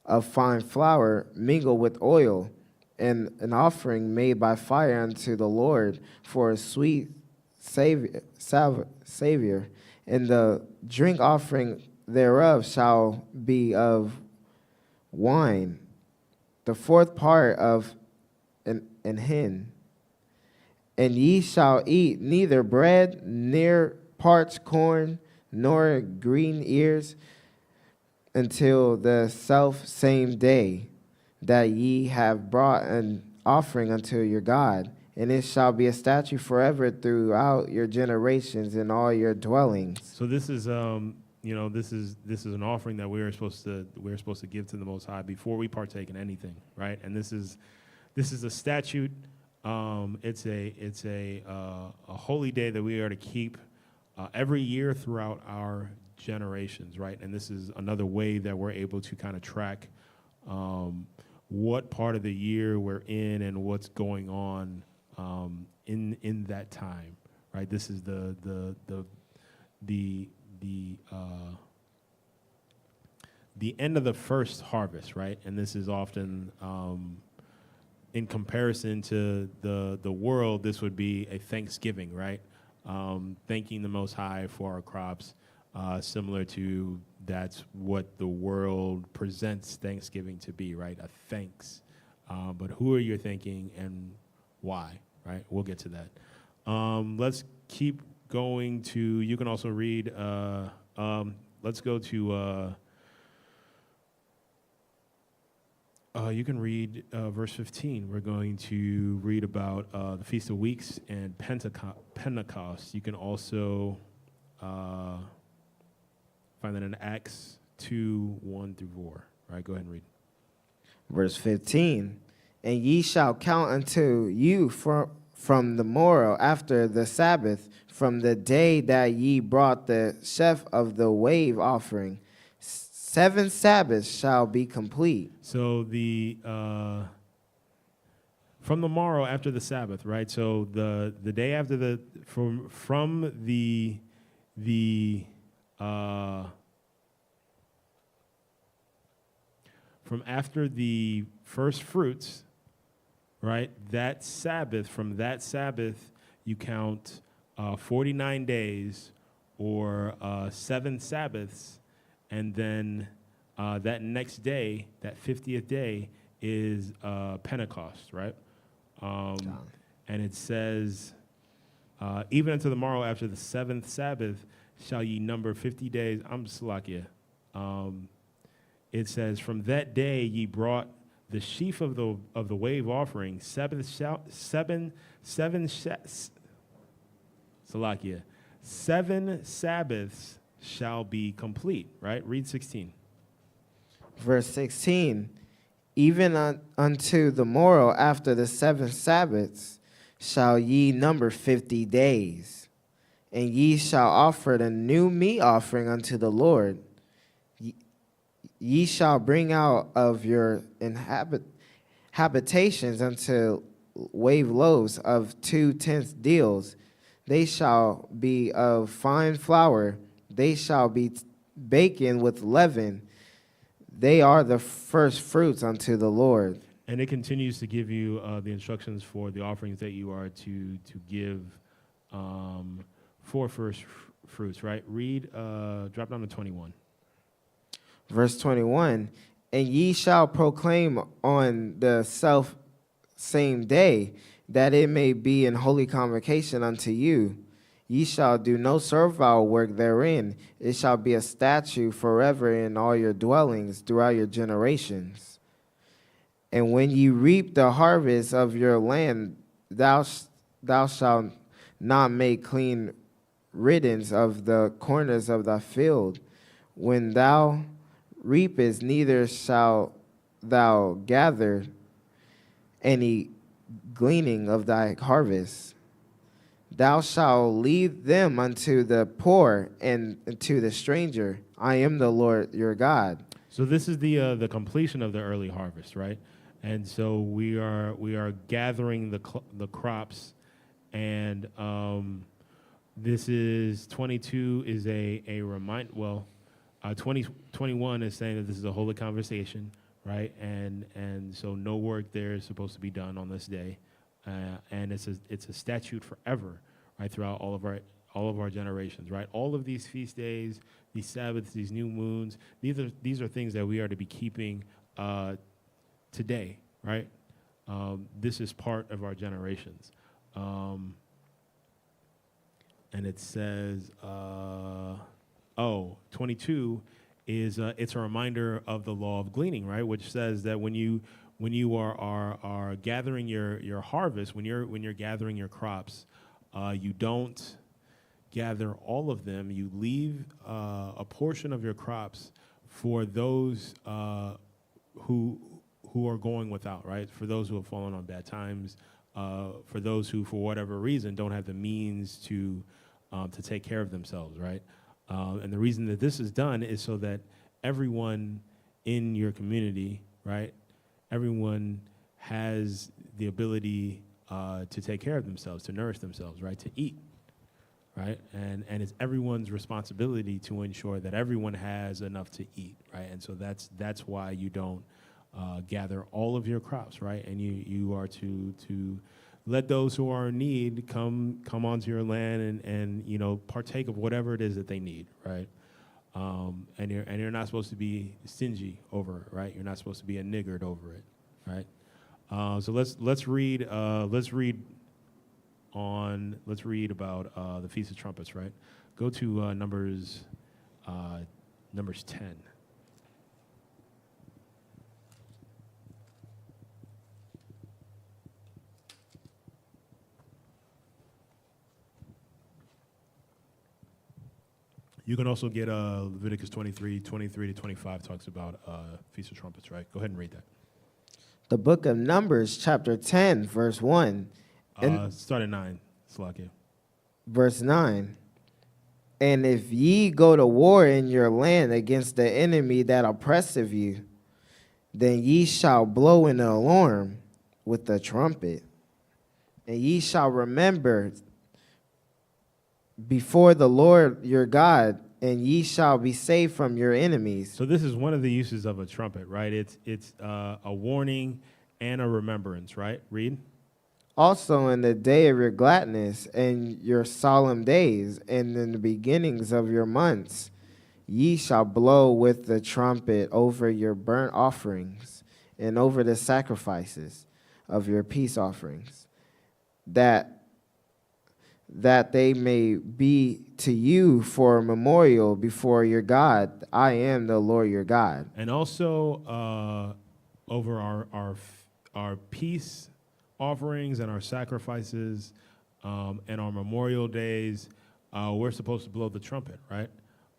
of fine flour mingled with oil, and an offering made by fire unto the Lord for a sweet savior. And the drink offering thereof shall be of wine, the fourth part of an hin. And ye shall eat neither bread, nor parched corn, nor green ears, until the self same day that ye have brought an offering unto your God. And it shall be a statute forever throughout your generations in all your dwellings. So this is this is an offering that we're supposed to give to the Most High before we partake in anything, right? And this is a statute. It's a holy day that we are to keep every year throughout our generations, right? And this is another way that we're able to kind of track what part of the year we're in and what's going on in that time, right? This is the end of the first harvest, right? And this is often, in comparison to the world, this would be a Thanksgiving, right? Thanking the Most High for our crops, similar to that's what the world presents Thanksgiving to be, right? A thanks. But who are you thanking and why, right? We'll get to that. Let's keep going to, you can also read, let's go to, you can read verse 15. We're going to read about the Feast of Weeks and Pentecost. You can also find that in Acts 2, 1 through 4. All right, go ahead and read. Verse 15. And ye shall count unto you from the morrow after the Sabbath, from the day that ye brought the sheaf of the wave offering, 7 Sabbaths shall be complete. So the from the morrow after the Sabbath, right? So the day after the from the from after the first fruits, right? That Sabbath, from that Sabbath, you count 49 days or 7 Sabbaths, and then that next day, that 50th day, is Pentecost, right? And it says, even unto the morrow after the 7th Sabbath shall ye number 50 days. I'm Salakia. It says, from that day ye brought the sheaf of the wave offering, seven Sabbaths shall be complete, right? Read 16. Verse 16, even unto the morrow after the 7 Sabbaths shall ye number 50 days, and ye shall offer the new meat offering unto the Lord. Ye shall bring out of your habitations unto wave loaves of 2/10 deals. They shall be of fine flour. They shall be baken with leaven. They are the first fruits unto the Lord. And it continues to give you the instructions for the offerings that you are to give for first fruits, right? Read, drop down to 21. Verse 21, and ye shall proclaim on the self same day that it may be an holy convocation unto you. Ye shall do no servile work therein. It shall be a statute forever in all your dwellings throughout your generations. And when ye reap the harvest of your land, thou shalt not make clean riddance of the corners of thy field. When thou reapest, neither shalt thou gather any gleaning of thy harvest. Thou shalt leave them unto the poor and to the stranger. I am the Lord your God. So this is the completion of the early harvest, right? And so we are gathering the crops, and this is 22 is a remind. Well, 2021 is saying that this is a holy conversation, right? And so no work there is supposed to be done on this day, and it's a statute forever, right? Throughout all of our generations, right? All of these feast days, these Sabbaths, these new moons, these are things that we are to be keeping today, right? This is part of our generations. And it says, 22 is it's a reminder of the law of gleaning, right? Which says that when you are gathering your harvest, when you're gathering your crops, you don't gather all of them. You leave a portion of your crops for those who are going without, right? For those who have fallen on bad times, for those who, for whatever reason, don't have the means to take care of themselves, right? And the reason that this is done is so that everyone in your community, right, everyone has the ability to take care of themselves, to nourish themselves, right, to eat, right? And it's everyone's responsibility to ensure that everyone has enough to eat, right? And so that's why you don't gather all of your crops, right? And you are to let those who are in need come onto your land and partake of whatever it is that they need, right? And you're not supposed to be stingy over it, right? You're not supposed to be a niggard over it, right? So let's read about the Feast of Trumpets, right? Go to Numbers 10. You can also get Leviticus 23 to 25 talks about Feast of Trumpets, right? Go ahead and read that. The book of Numbers, chapter 10, verse 1. Start at 9, Salakia. Verse 9. And if ye go to war in your land against the enemy that oppresseth you, then ye shall blow an alarm with the trumpet, and ye shall remember before the Lord your God, and ye shall be saved from your enemies. So this is one of the uses of a trumpet, right? It's a warning and a remembrance, right? Read. Also in the day of your gladness and your solemn days, and in the beginnings of your months, ye shall blow with the trumpet over your burnt offerings and over the sacrifices of your peace offerings, that they may be to you for a memorial before your God. I am the Lord your God. And also over our peace offerings and our sacrifices and our memorial days, we're supposed to blow the trumpet, right?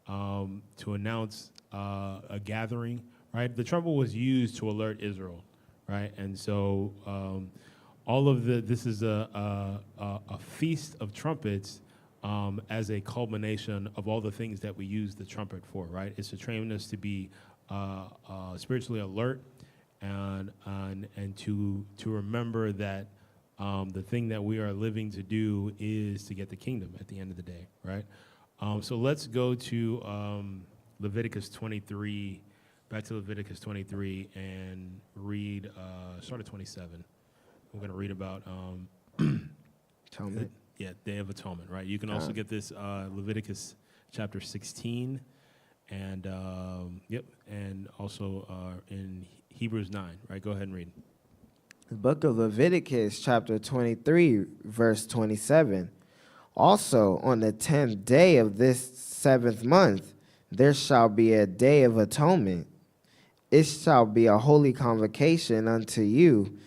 To announce a gathering, right? The trumpet was used to alert Israel, right? And so all of this is a feast of trumpets as a culmination of all the things that we use the trumpet for, right? It's to train us to be spiritually alert and to remember that the thing that we are living to do is to get the kingdom at the end of the day, right? So let's go to Leviticus 23, back to Leviticus 23, and read, start at 27. We're going to read about Atonement. Day of Atonement, right? You can also get this Leviticus chapter 16, and and also in Hebrews 9, right? Go ahead and read. The book of Leviticus, chapter 23, verse 27. Also, on the 10th day of this 7th month, there shall be a day of atonement. It shall be a holy convocation unto you,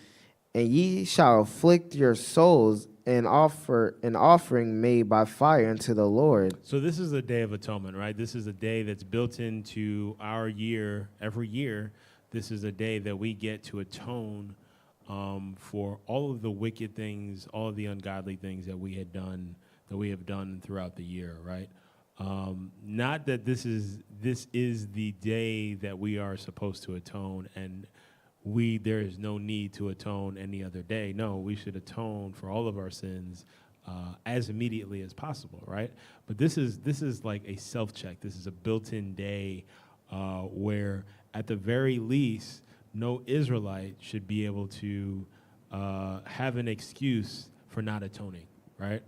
and ye shall afflict your souls and offer an offering made by fire unto the Lord. So this is the Day of Atonement, right? This is a day that's built into our year. Every year, this is a day that we get to atone for all of the wicked things, all of the ungodly things that we have done throughout the year, right? Not that this is the day that we are supposed to atone, and there is no need to atone any other day. No, we should atone for all of our sins as immediately as possible, right? But this is like a self-check. This is a built-in day where, at the very least, no Israelite should be able to have an excuse for not atoning, right?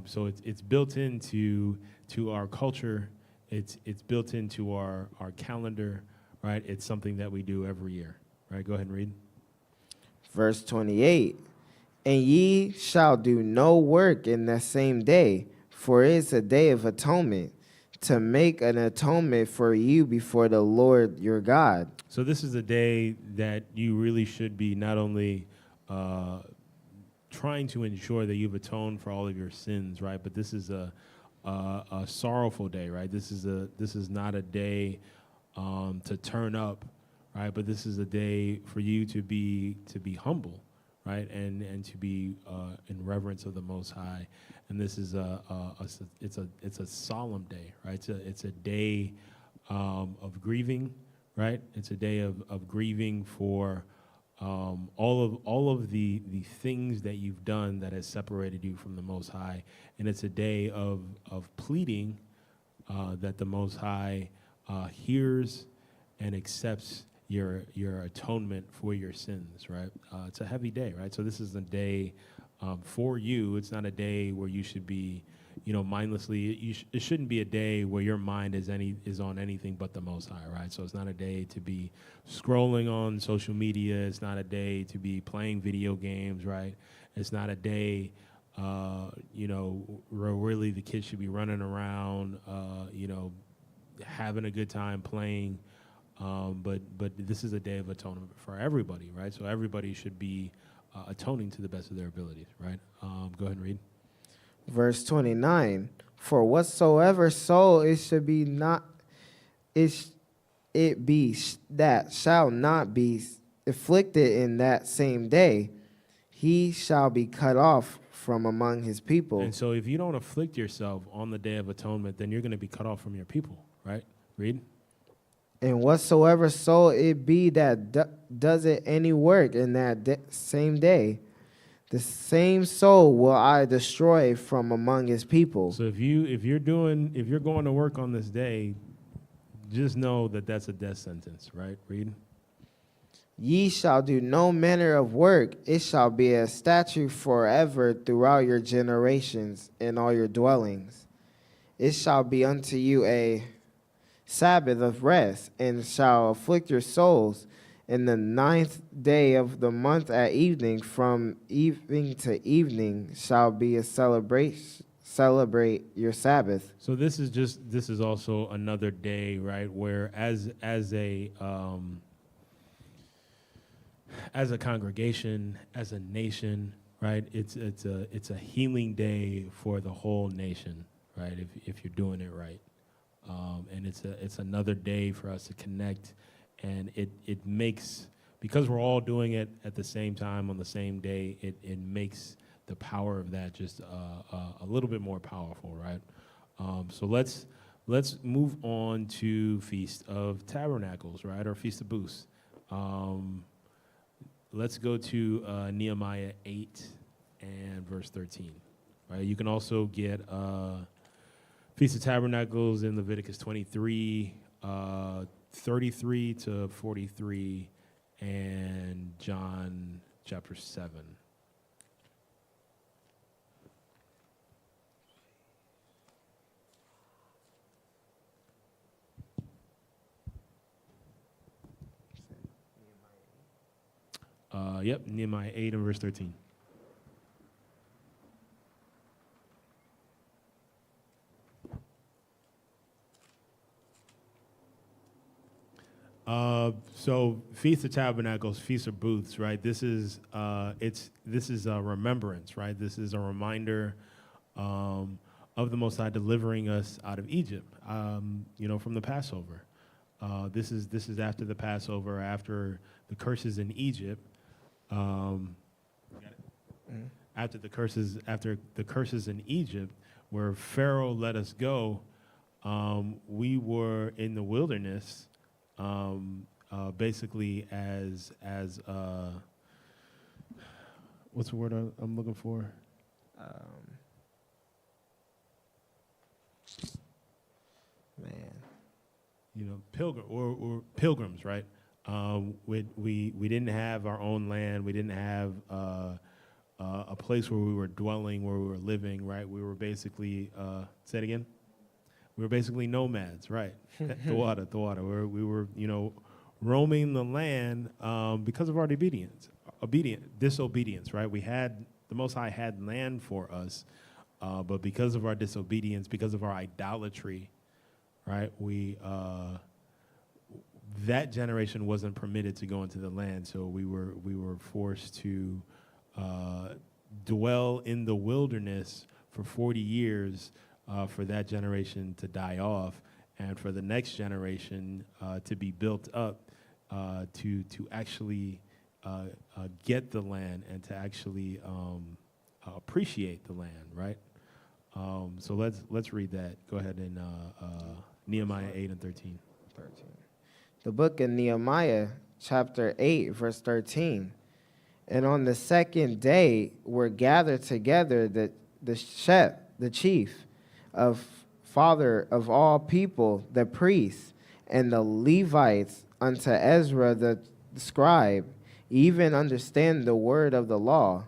So it's built into our culture. It's built into our calendar, right? It's something that we do every year, right? Go ahead and read. Verse 28. And ye shall do no work in that same day, for it is a day of atonement, to make an atonement for you before the Lord your God. So this is a day that you really should be not only trying to ensure that you've atoned for all of your sins, right? But this is a sorrowful day, right? This is not a day to turn up, right? But this is a day for you to be humble, right? And to be in reverence of the Most High. And this is it's a solemn day, right? It's a day of grieving, right? It's a day of grieving for all of the things that you've done that has separated you from the Most High, and it's a day of pleading that the Most High hears and accepts your atonement for your sins, right? It's a heavy day, right? So this is a day for you. It's not a day where you should be, mindlessly. It shouldn't be a day where your mind is on anything but the Most High, right? So it's not a day to be scrolling on social media. It's not a day to be playing video games, right? It's not a day, where really the kids should be running around, having a good time playing. But this is a day of atonement for everybody, right? So everybody should be atoning to the best of their abilities, right? Go ahead and read. Verse 29. For whatsoever soul it should be not, it be that shall not be afflicted in that same day, he shall be cut off from among his people. And so if you don't afflict yourself on the Day of Atonement, then you're going to be cut off from your people, right? Read. And whatsoever soul it be that does it any work in that same day, the same soul will I destroy from among his people. So if you're going to work on this day, just know that that's a death sentence, right? Read. Ye shall do no manner of work. It shall be a statute forever throughout your generations in all your dwellings. It shall be unto you a Sabbath of rest, and shall afflict your souls. In the 9th day of the month at evening, from evening to evening, shall be a celebration. Celebrate your Sabbath. So this is also another day, right? Where as a congregation, as a nation, right? It's a healing day for the whole nation, right? If you're doing it right. And it's another day for us to connect, and it makes, because we're all doing it at the same time on the same day, it makes the power of that just a little bit more powerful, right? So let's move on to Feast of Tabernacles, right, or Feast of Booths. Let's go to Nehemiah 8 and verse 13, right? You can also get Feast of Tabernacles in Leviticus 23, 33 to 43, and John chapter 7. Nehemiah 8 and verse 13. So Feast of Tabernacles, Feast of Booths, right? This is a remembrance, right? This is a reminder of the Most High delivering us out of Egypt, from the Passover. This is after the Passover, after the curses in Egypt. After the curses in Egypt, where Pharaoh let us go, we were in the wilderness. Basically as what's the word I'm looking for? Pilgrims, right? We didn't have our own land. We didn't have a place where we were dwelling, where we were living, right? We were basically, say it again? We were basically nomads, right? The water. We were, roaming the land because of our disobedience, right? The Most High had land for us, but because of our disobedience, because of our idolatry, right? That generation wasn't permitted to go into the land, so we were forced to dwell in the wilderness for 40 years. For that generation to die off, and for the next generation to be built up, to actually get the land and to actually appreciate the land, right? So let's read that. Go ahead and Nehemiah 8 and 13. The book of Nehemiah, chapter 8, verse 13. And on the second day were gathered together the chief of father of all people, the priests, and the Levites unto Ezra the scribe, even understand the word of the law.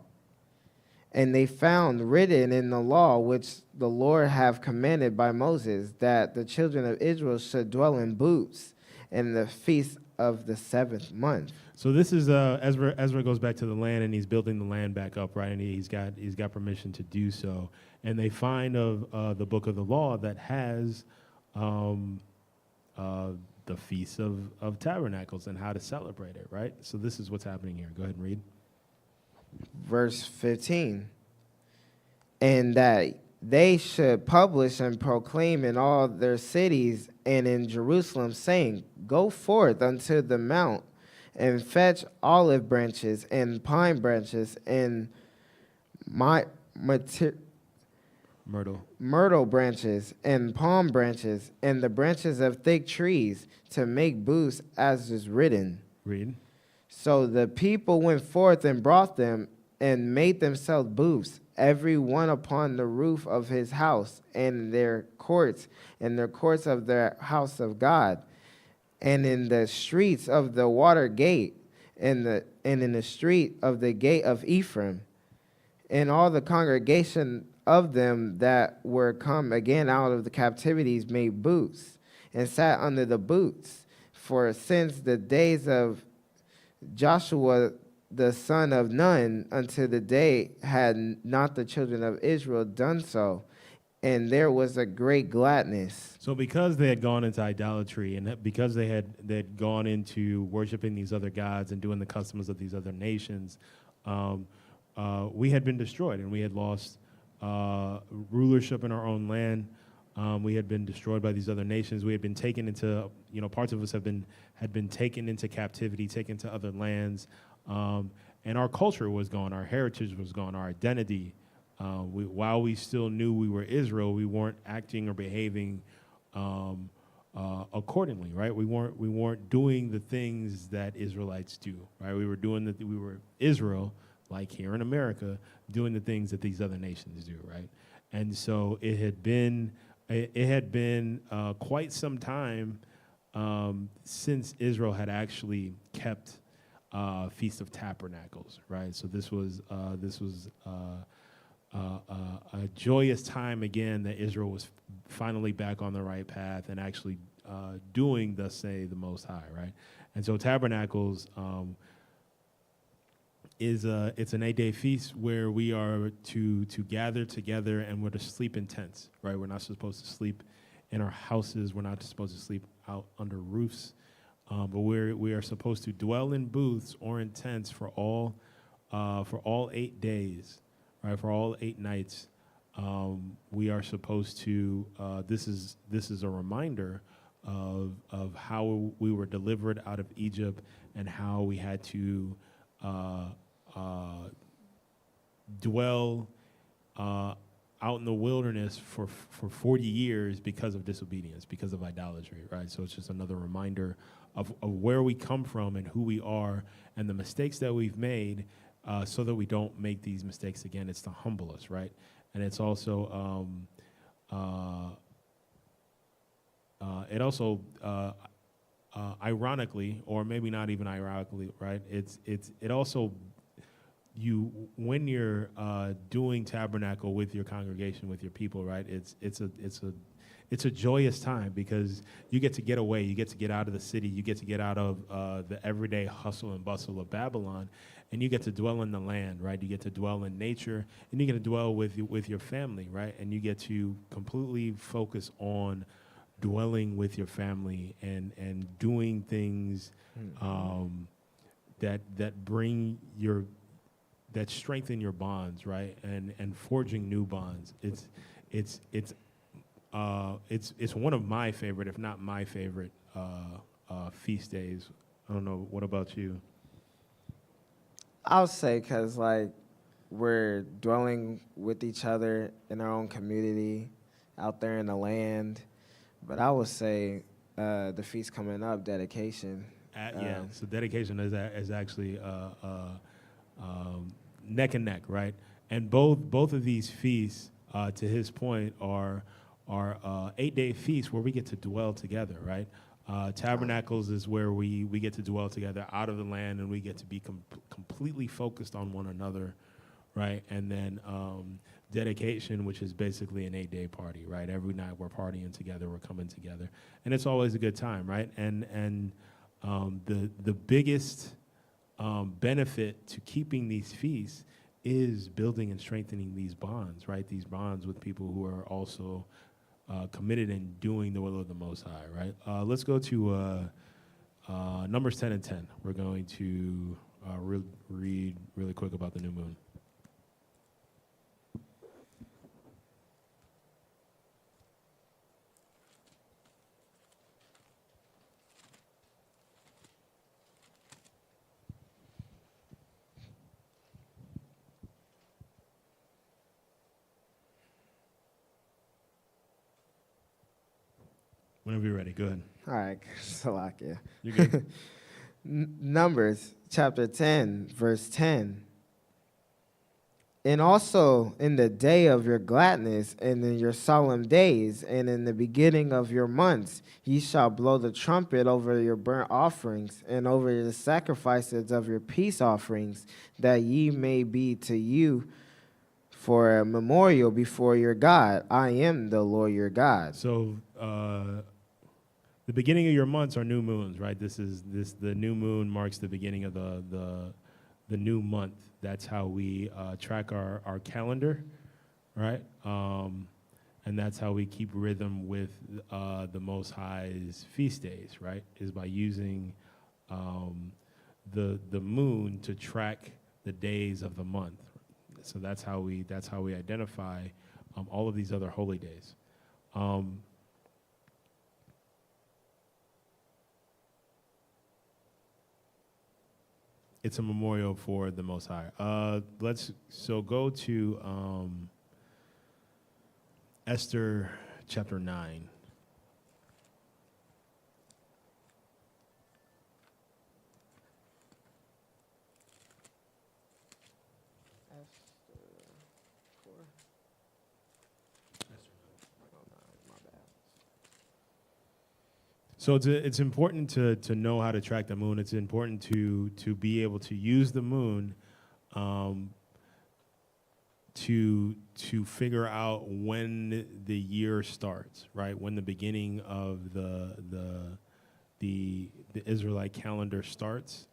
And they found written in the law which the Lord have commanded by Moses, that the children of Israel should dwell in booths in the feast of the 7th month. So this is Ezra goes back to the land, and he's building the land back up, right? And he's got permission to do so. And they find of the book of the law that has the Feast of Tabernacles and how to celebrate it, right? So this is what's happening here. Go ahead and read. Verse 15. And that they should publish and proclaim in all their cities and in Jerusalem, saying, Go forth unto the mount, and fetch olive branches and pine branches and myrtle branches and palm branches and the branches of thick trees to make booths, as is written. Read. So the people went forth and brought them and made themselves booths, every one upon the roof of his house, and their courts, and the courts of their house of God, and in the streets of the water gate, and in the street of the gate of Ephraim. And all the congregation of them that were come again out of the captivities made booths, and sat under the booths. For since the days of Joshua the son of Nun unto the day had not the children of Israel done so, and there was a great gladness. So because they had gone into idolatry and because they'd gone into worshiping these other gods and doing the customs of these other nations, we had been destroyed and we had lost rulership in our own land. We had been destroyed by these other nations. We had been taken into, parts of us had been taken into captivity, taken to other lands, and our culture was gone, our heritage was gone, our identity. While we still knew we were Israel, we weren't acting or behaving accordingly, right? We weren't doing the things that Israelites do, right? We were Israel, like here in America, doing the things that these other nations do, right? And so it had been quite some time since Israel had actually kept Feast of Tabernacles, right? So this was a joyous time again that Israel was finally back on the right path and actually doing thus say the Most High, right? And so Tabernacles it's an 8-day feast where we are to gather together and we're to sleep in tents, right? We're not supposed to sleep in our houses. We're not supposed to sleep out under roofs, but we are supposed to dwell in booths or in tents for all 8 days, right? For all 8 nights, we are supposed to. This is a reminder of how we were delivered out of Egypt and how we had to dwell out in the wilderness for 40 years because of disobedience, because of idolatry, right? So it's just another reminder of where we come from and who we are and the mistakes that we've made, so that we don't make these mistakes again. It's to humble us, right? And it's also ironically, or maybe not even ironically, right? It also, when you're doing tabernacle with your congregation, with your people, right? It's a joyous time because you get away, you get to get out of the city, you get to get out of the everyday hustle and bustle of Babylon, and you get to dwell in the land, right? You get to dwell in nature, and you get to dwell with your family, right? And you get to completely focus on dwelling with your family and doing things that strengthen your bonds, right? And forging new bonds. It's one of my favorite, if not my favorite, feast days. I don't know. What about you? I'll say because, we're dwelling with each other in our own community out there in the land. But I would say the feast coming up, dedication. So dedication is actually neck and neck, right? And both of these feasts, to his point, are 8-day feasts where we get to dwell together, right? Tabernacles is where we get to dwell together out of the land, and we get to be completely focused on one another, right? And then dedication, which is basically an 8-day party, right? Every night we're partying together, we're coming together, and it's always a good time, right? And the biggest benefit to keeping these feasts is building and strengthening these bonds, right? These bonds with people who are also committed in doing the will of the Most High, right? Let's go to Numbers 10 and 10. We're going to read really quick about the new moon. Whenever you're ready, go ahead. All right, Salakia. You're good. Numbers chapter 10, verse 10. And also in the day of your gladness, and in your solemn days, and in the beginning of your months, ye shall blow the trumpet over your burnt offerings, and over the sacrifices of your peace offerings, that ye may be to you for a memorial before your God. I am the Lord your God. So the beginning of your months are new moons, right? The new moon marks the beginning of the new month. That's how we track our calendar, right? And that's how we keep rhythm with the Most High's feast days, right? Is by using the moon to track the days of the month. So that's how we identify all of these other holy days. It's a memorial for the Most High. Let's go to Esther chapter 9. So it's important to know how to track the moon. It's important to be able to use the moon to figure out when the year starts, right? When the beginning of the Israelite calendar starts,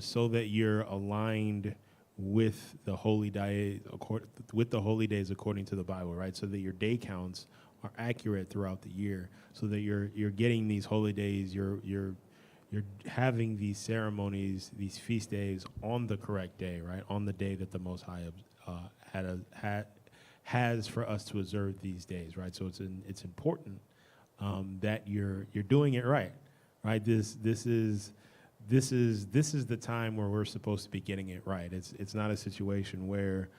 so that you're aligned with the holy days according to the Bible, right? So that your day counts are accurate throughout the year, so that you're getting these holy days, you're having these ceremonies, these feast days on the correct day, right? On the day that the Most High has for us to observe these days, right? So it's important that you're doing it right? This is the time where we're supposed to be getting it right. It's not a situation where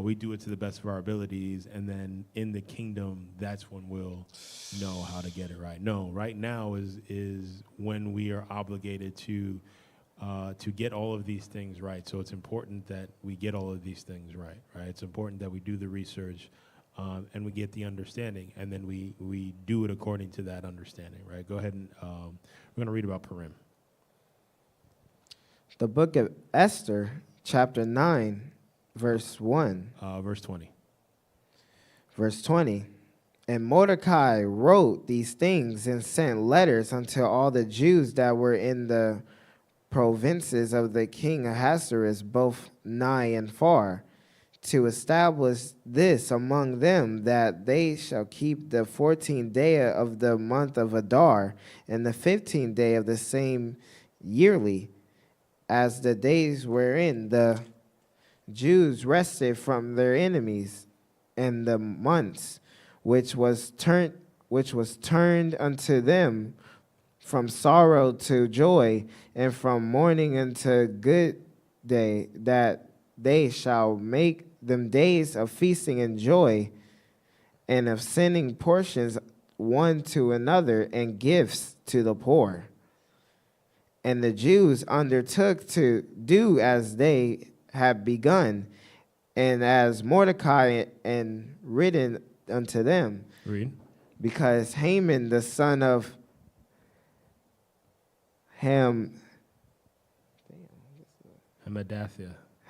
we do it to the best of our abilities, and then in the kingdom, that's when we'll know how to get it right. No, right now is when we are obligated to get all of these things right. So it's important that we get all of these things right? It's important that we do the research and we get the understanding, and then we do it according to that understanding, right? Go ahead and we're going to read about Purim. The book of Esther, chapter 9, verse 1. Verse 20. Verse 20. And Mordecai wrote these things and sent letters unto all the Jews that were in the provinces of the king Ahasuerus, both nigh and far, to establish this among them, that they shall keep the 14th day of the month of Adar, and the 15th day of the same yearly, as the days wherein the Jews rested from their enemies, and the months which was turned unto them from sorrow to joy, and from mourning unto good day, that they shall make them days of feasting and joy, and of sending portions one to another, and gifts to the poor. And the Jews undertook to do as they had begun, and as Mordecai and written unto them. Read. Because Haman, the son of Hamadathiah.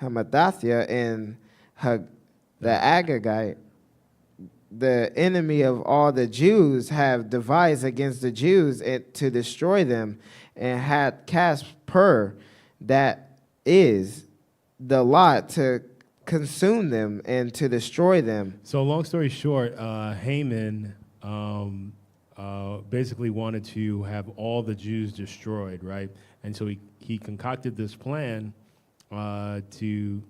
Hamadathiah and the Agagite, the enemy of all the Jews, have devised against the Jews to destroy them, and had cast Pur, that is the lot, to consume them and to destroy them. So long story short, Haman basically wanted to have all the Jews destroyed, right? And so he concocted this plan to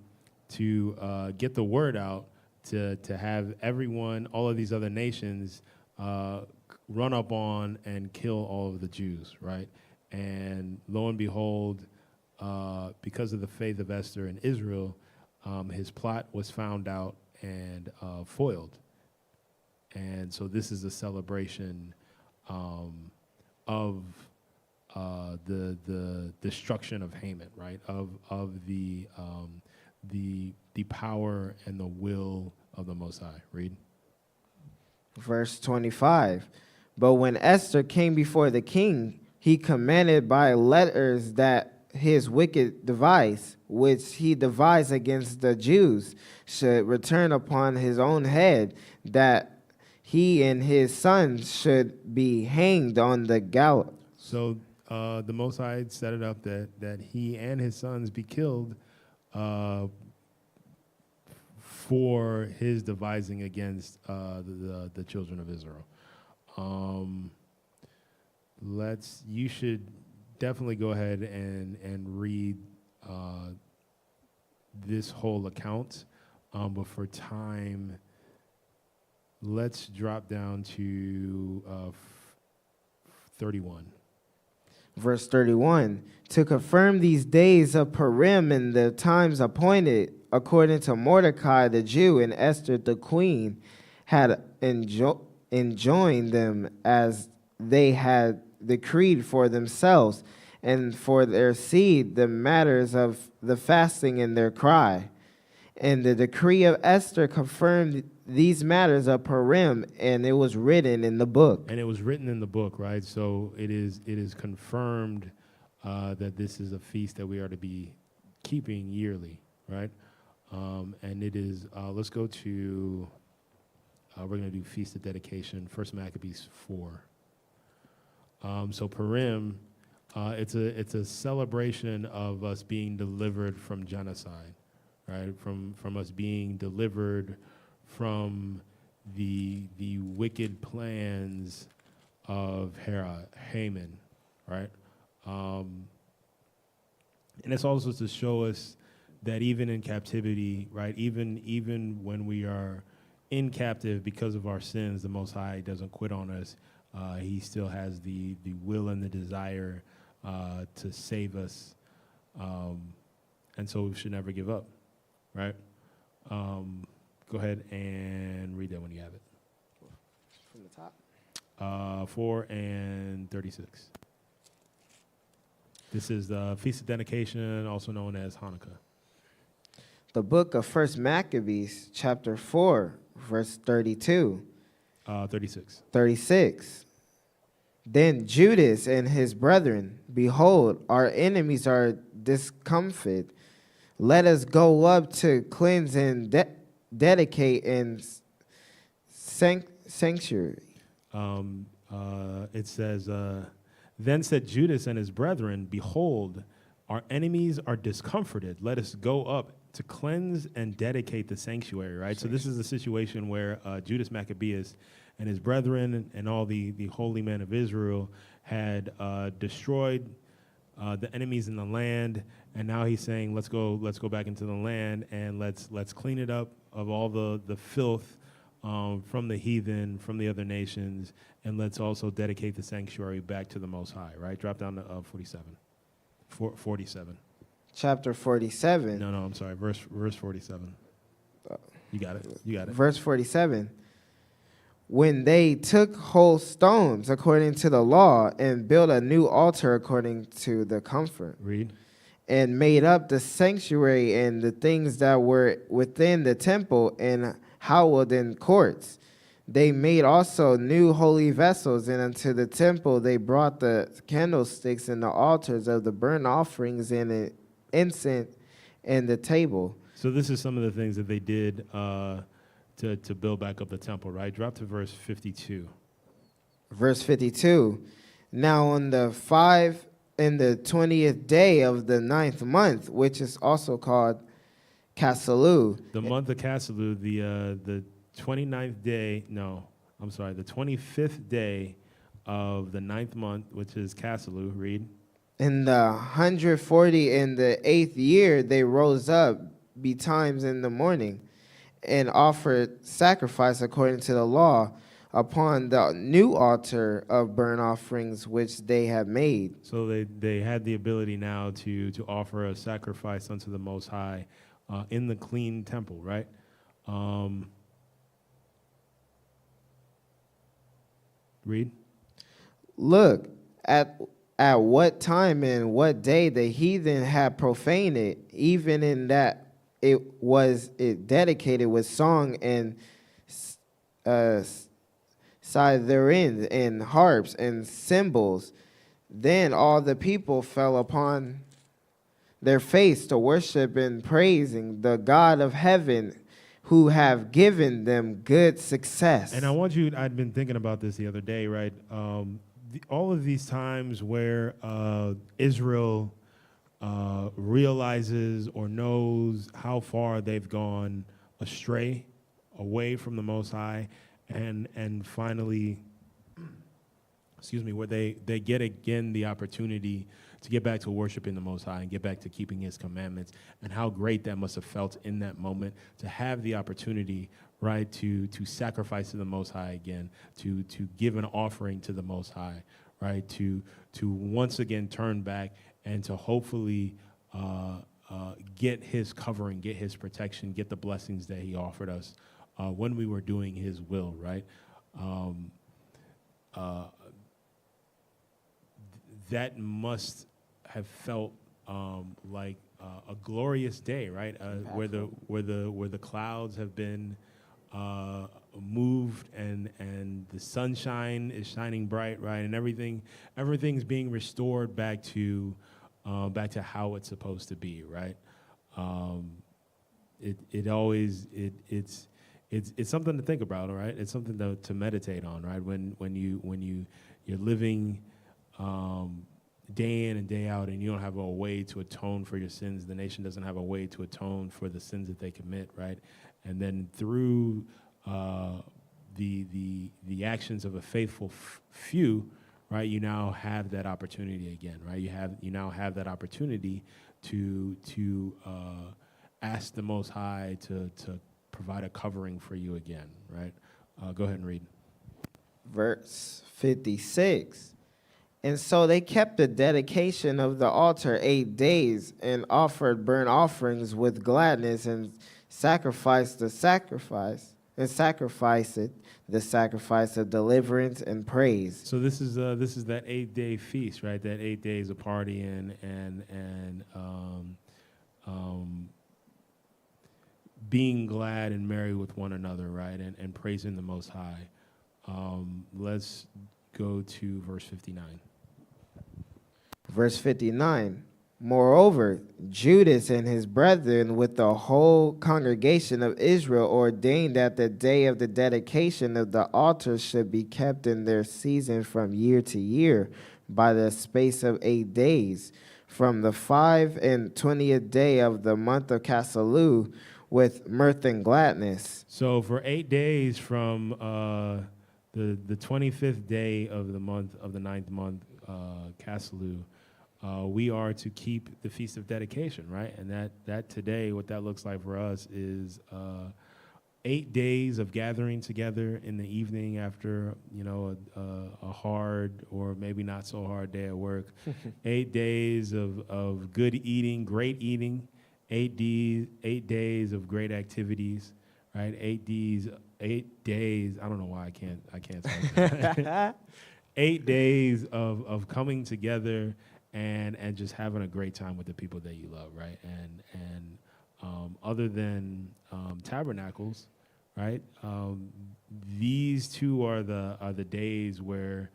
get the word out, to have everyone, all of these other nations, run up on and kill all of the Jews, right? And lo and behold, because of the faith of Esther in Israel, his plot was found out and foiled. And so this is a celebration of the destruction of Haman, right? Of the power and the will of the Most High. Read. Verse 25. But when Esther came before the king, he commanded by letters that his wicked device, which he devised against the Jews, should return upon his own head, that he and his sons should be hanged on the gallows. So the Most High set it up that he and his sons be killed for his devising against the children of Israel. You should definitely go ahead and read this whole account, but for time, let's drop down to 31. Verse 31, to confirm these days of Purim and the times appointed, according to Mordecai the Jew and Esther the queen, had enjoined them as they had decreed for themselves and for their seed the matters of the fasting and their cry. And the decree of Esther confirmed these matters of Purim, and it was written in the book. And it was written in the book, right? So it is confirmed that this is a feast that we are to be keeping yearly, right? And it is, let's go to, we're going to do Feast of Dedication, 1 Maccabees 4. So Purim, it's a celebration of us being delivered from genocide, right? From us being delivered from the wicked plans of Haman, right? And it's also to show us that even in captivity, right? Even when we are in captive because of our sins, the Most High doesn't quit on us. He still has the will and the desire to save us, and so we should never give up, right? Go ahead and read that when you have it. From the top. 4 and 36. This is the Feast of Dedication, also known as Hanukkah. The book of 1 Maccabees, chapter 4, verse 32. 36. 36. Then Judas and his brethren, behold, our enemies are discomfited. Let us go up to cleanse and dedicate and sanctuary. It says, then said Judas and his brethren, behold, our enemies are discomforted. Let us go up to cleanse and dedicate the sanctuary, right? So this is a situation where Judas Maccabeus and his brethren and all the holy men of Israel had destroyed the enemies in the land, and now he's saying, let's go back into the land and let's clean it up of all the filth from the heathen, from the other nations, and let's also dedicate the sanctuary back to the Most High, right? Drop down to 47. 47. Chapter 47. No, I'm sorry. Verse 47. You got it. Verse 47. When they took whole stones according to the law and built a new altar according to the comfort. Read. And made up the sanctuary and the things that were within the temple and hallowed in courts. They made also new holy vessels, and unto the temple they brought the candlesticks and the altars of the burnt offerings and the incense and the table. So this is some of the things that they did to build back up the temple, right? Drop to verse 52. Verse 52. Now on the 20th day of the 9th month, which is also called Casalu. The month of Casalu, the 29th day, the 25th day of the 9th month, which is Casalu, read. In the 140 in the 8th year, they rose up betimes in the morning and offered sacrifice according to the law upon the new altar of burnt offerings which they had made. So they had the ability now to offer a sacrifice unto the Most High in the clean temple, right? Read. Look at what time and what day the heathen had profaned it, even in that it dedicated with song and uh, citherns and harps and cymbals. Then all the people fell upon their face to worship and praising the God of heaven, who have given them good success. And I want you, I'd been thinking about this the other day, right? All of these times where Israel realizes or knows how far they've gone astray, away from the Most High, and finally, where they get again the opportunity to get back to worshiping the Most High and get back to keeping His commandments, and how great that must have felt in that moment to have the opportunity, right, to sacrifice to the Most High again, to give an offering to the Most High, right, to once again turn back and to hopefully get His covering, get His protection, get the blessings that He offered us when we were doing His will, right? That must have felt like a glorious day, right? Where the clouds have been moved and the sunshine is shining bright, right? And everything's being restored back to how it's supposed to be, right? It's something to think about, all right? It's something to meditate on, right? When you're living day in and day out, and you don't have a way to atone for your sins. The nation doesn't have a way to atone for the sins that they commit, right? And then through the actions of a faithful few, right, you now have that opportunity again, right? You now have that opportunity to ask the Most High to provide a covering for you again, right? Go ahead and read. Verse 56. And so they kept the dedication of the altar 8 days and offered burnt offerings with gladness and sacrificed the sacrifice of deliverance and praise. So this is that 8-day feast, right? That 8 days of partying and being glad and merry with one another, right? And praising the Most High. Let's go to verse 59. Verse 59. Moreover, Judas and his brethren with the whole congregation of Israel ordained that the day of the dedication of the altar should be kept in their season from year to year by the space of 8 days, from the 25th day of the month of Caslu, with mirth and gladness. So for 8 days from the 25th day of the month of the 9th month, Caslu, we are to keep the Feast of Dedication, right? And that today, what that looks like for us is 8 days of gathering together in the evening after, a hard or maybe not so hard day at work. 8 days of good eating, great eating. 8 days of great activities, right? 8 days. I don't know why I can't say that. 8 days of coming together and just having a great time with the people that you love, right? And other than tabernacles, right? These two are the days where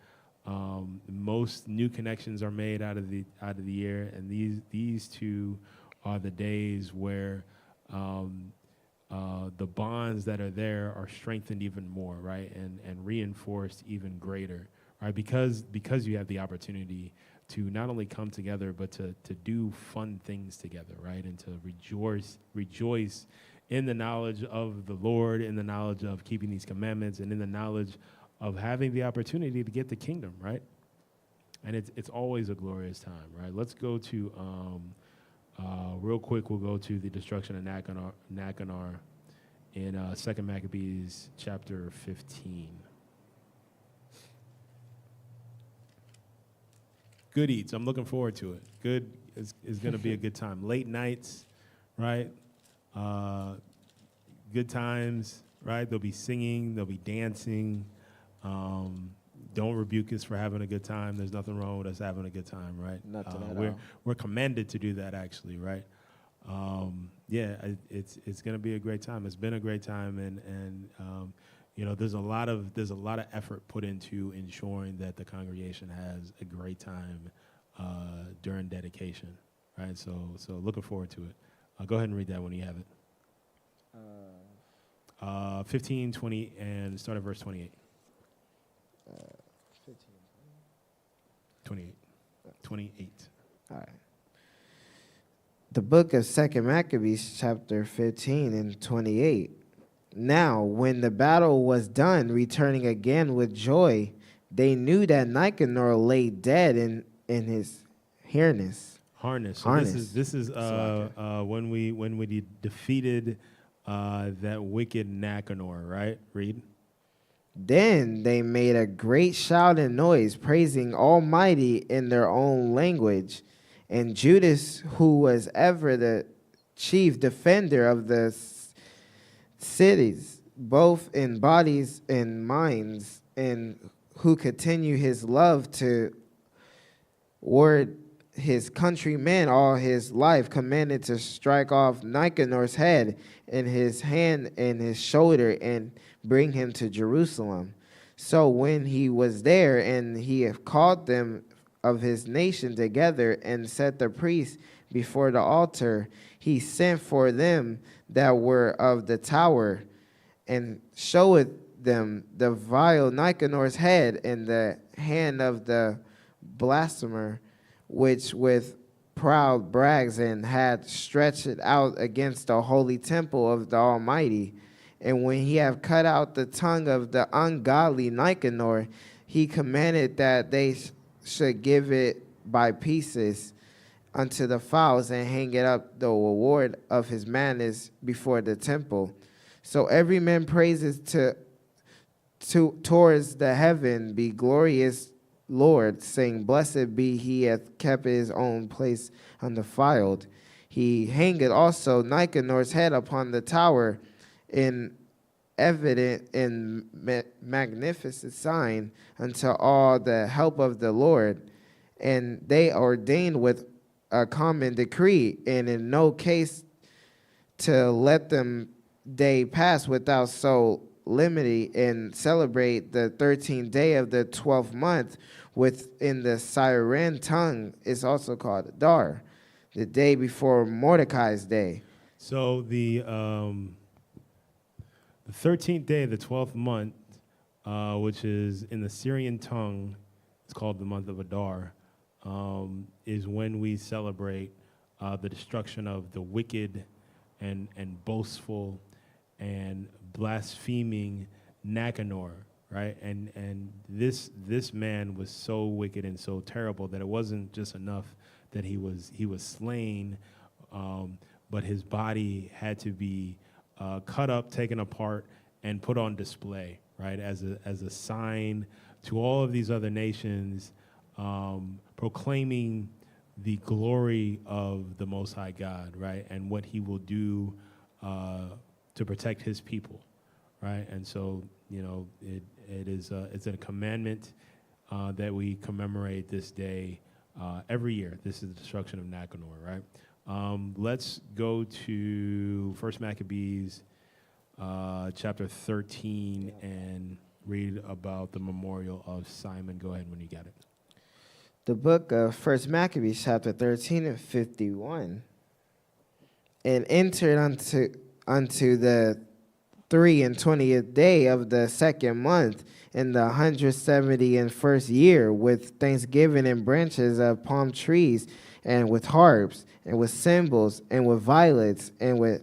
most new connections are made out of the year, and these two are the days where the bonds that are there are strengthened even more, right? And reinforced even greater, right? Because you have the opportunity to not only come together, but to do fun things together, right? And to rejoice in the knowledge of the Lord, in the knowledge of keeping these commandments, and in the knowledge of having the opportunity to get the kingdom, right? And it's always a glorious time, right? Let's go to, real quick, we'll go to the destruction of Nachanar in 2 Maccabees chapter 15. Good eats. I'm looking forward to it. Good is going to be a good time. Late nights, right? Good times, right? There'll be singing. There'll be dancing. don't rebuke us for having a good time. There's nothing wrong with us having a good time, right? Nothing at all. We're commanded to do that, actually, right? It's going to be a great time. It's been a great time, and there's a lot of effort put into ensuring that the congregation has a great time during dedication, right? So looking forward to it. Go ahead and read that when you have it. 15, 20, and start at verse 28. 15. 28. 28. All right. The book of 2 Maccabees, chapter 15 and 28. Now, when the battle was done, returning again with joy, they knew that Nicanor lay dead in his harness. So this is when we defeated that wicked Nicanor, right? Read. Then they made a great shout and noise, praising Almighty in their own language. And Judas, who was ever the chief defender of the cities, both in bodies and minds, and who continue his love toward his countrymen all his life, commanded to strike off Nicanor's head and his hand and his shoulder and bring him to Jerusalem. So when he was there, and he had called them of his nation together and set the priests before the altar, he sent for them that were of the tower and showed them the vile Nicanor's head and the hand of the blasphemer, which with proud brags and had stretched it out against the holy temple of the Almighty. And when he had cut out the tongue of the ungodly Nicanor, he commanded that they should give it by pieces unto the fowls and hang it up the reward of his madness before the temple. So every man praises towards the heaven, be glorious Lord, saying, Blessed be he hath kept his own place undefiled. He hangeth also Nicanor's head upon the tower in evident and magnificent sign unto all the help of the Lord. And they ordained with a common decree, and in no case to let them day pass without so limity, and celebrate the 13th day of the 12th month, within the Syrian tongue is also called Adar, the day before Mordecai's day. So the 13th day of the 12th month, which is in the Syrian tongue, it's called the month of Adar, is when we celebrate the destruction of the wicked and boastful and blaspheming Nicanor, right? And this man was so wicked and so terrible that it wasn't just enough that he was slain, but his body had to be cut up, taken apart, and put on display, right, as a sign to all of these other nations, proclaiming the glory of the Most High God, right, and what He will do to protect His people, right? And so, it's a commandment that we commemorate this day every year. This is the destruction of Nicanor, right? Let's go to 1 Maccabees chapter 13 and read about the memorial of Simon. Go ahead when you got it. The book of 1 Maccabees chapter 13 and 51. And entered unto the 23rd day of the second month, in the 171st year, with thanksgiving and branches of palm trees, and with harps, and with cymbals, and with violets, and with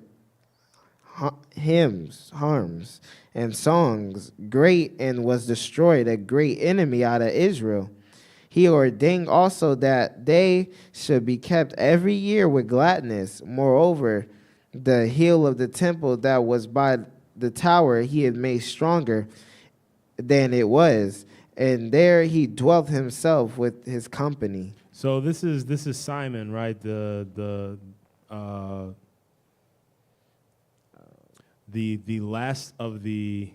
hymns, harms, and songs, great, and was destroyed a great enemy out of Israel. He ordained also that they should be kept every year with gladness. Moreover, the heel of the temple that was by the tower he had made stronger than it was, and there he dwelt himself with his company. So this is Simon, right? The last of the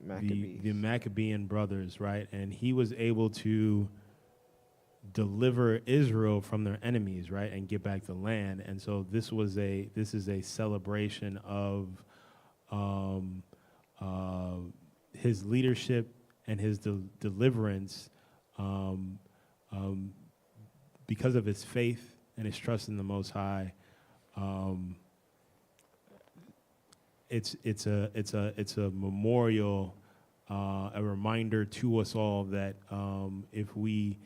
the Maccabean brothers, right? And he was able to deliver Israel from their enemies, right, and get back the land. And so this is a celebration of his leadership and his deliverance because of his faith and his trust in the Most High. It's a memorial, a reminder to us all that if we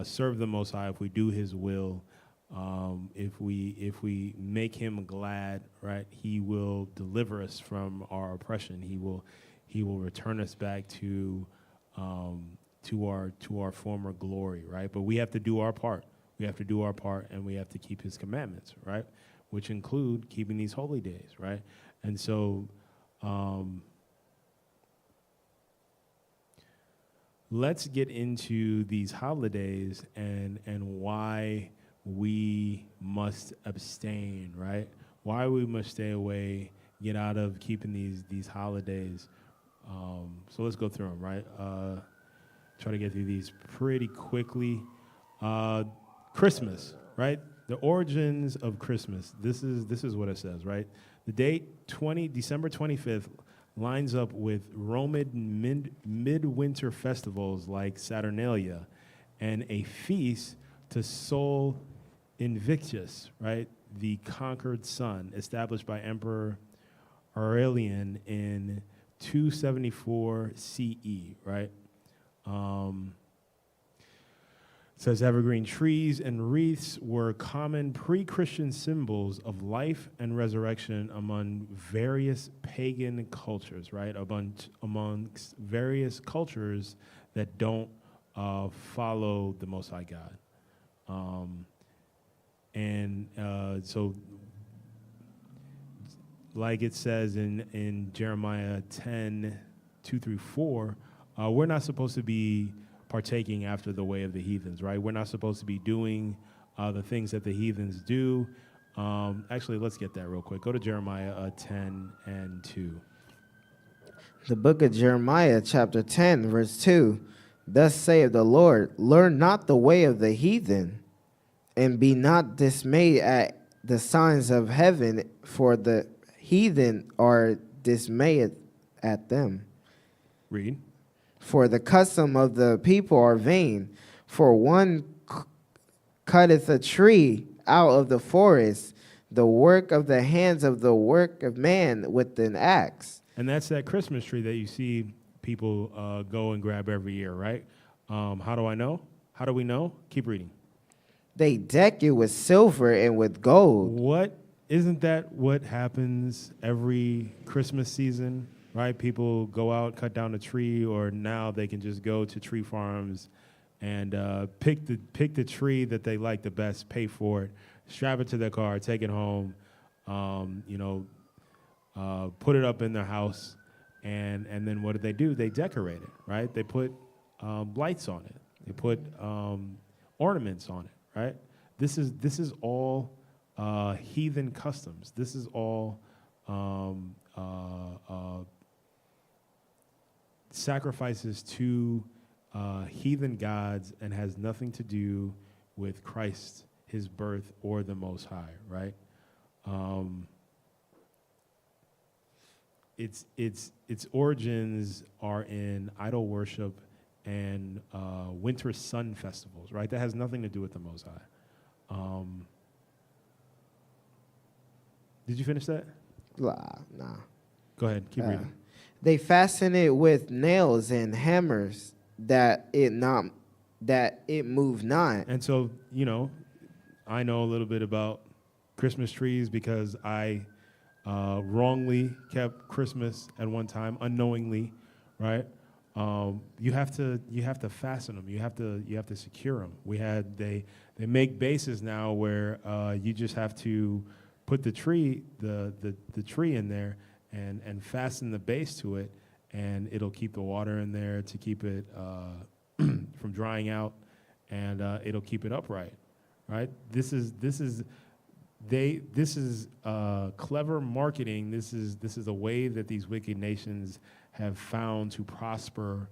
serve the Most High, if we do His will, if we make Him glad, right, He will deliver us from our oppression. He will return us back to our former glory, right? But we have to do our part. We have to do our part, and we have to keep His commandments, right? Which include keeping these holy days, right? And so let's get into these holidays and why we must abstain, right? Why we must stay away, get out of keeping these holidays. So let's go through them, right? Try to get through these pretty quickly. Christmas, right? The origins of Christmas. This is what it says, right? The date December 25th lines up with Roman midwinter festivals like Saturnalia and a feast to Sol Invictus, right? The conquered sun, established by Emperor Aurelian in 274 CE, right? Says evergreen trees and wreaths were common pre-Christian symbols of life and resurrection among various pagan cultures, right? Amongst various cultures that don't follow the Most High God. So like it says in Jeremiah 10, 2-4, we're not supposed to be partaking after the way of the heathens, right? We're not supposed to be doing the things that the heathens do. Actually, let's get that real quick. Go to Jeremiah 10 and 2. The book of Jeremiah, chapter 10, verse 2. Thus saith the Lord, learn not the way of the heathen, and be not dismayed at the signs of heaven, for the heathen are dismayed at them. Read. For the custom of the people are vain. For one cutteth a tree out of the forest, the work of the hands of the work of man with an axe. And that's that Christmas tree that you see people go and grab every year, right? How do I know? How do we know? Keep reading. They deck it with silver and with gold. Isn't that what happens every Christmas season? Right, people go out, cut down a tree, or now they can just go to tree farms and pick the tree that they like the best, pay for it, strap it to their car, take it home, put it up in their house, and then what do? They decorate it, right? They put lights on it, they put ornaments on it, right? This is all heathen customs. This is all sacrifices to heathen gods and has nothing to do with Christ, his birth, or the Most High, right? Its origins are in idol worship and winter sun festivals, right? That has nothing to do with the Most High. Did you finish that? Nah. Go ahead, keep reading. They fasten it with nails and hammers that it move not. And so, I know a little bit about Christmas trees because I wrongly kept Christmas at one time, unknowingly, right? You have to fasten them. You have to secure them. They make bases now where you just have to put the tree in there and fasten the base to it, and it'll keep the water in there to keep it from drying out, and it'll keep it upright, right? This is this is clever marketing. This is a way that these wicked nations have found to prosper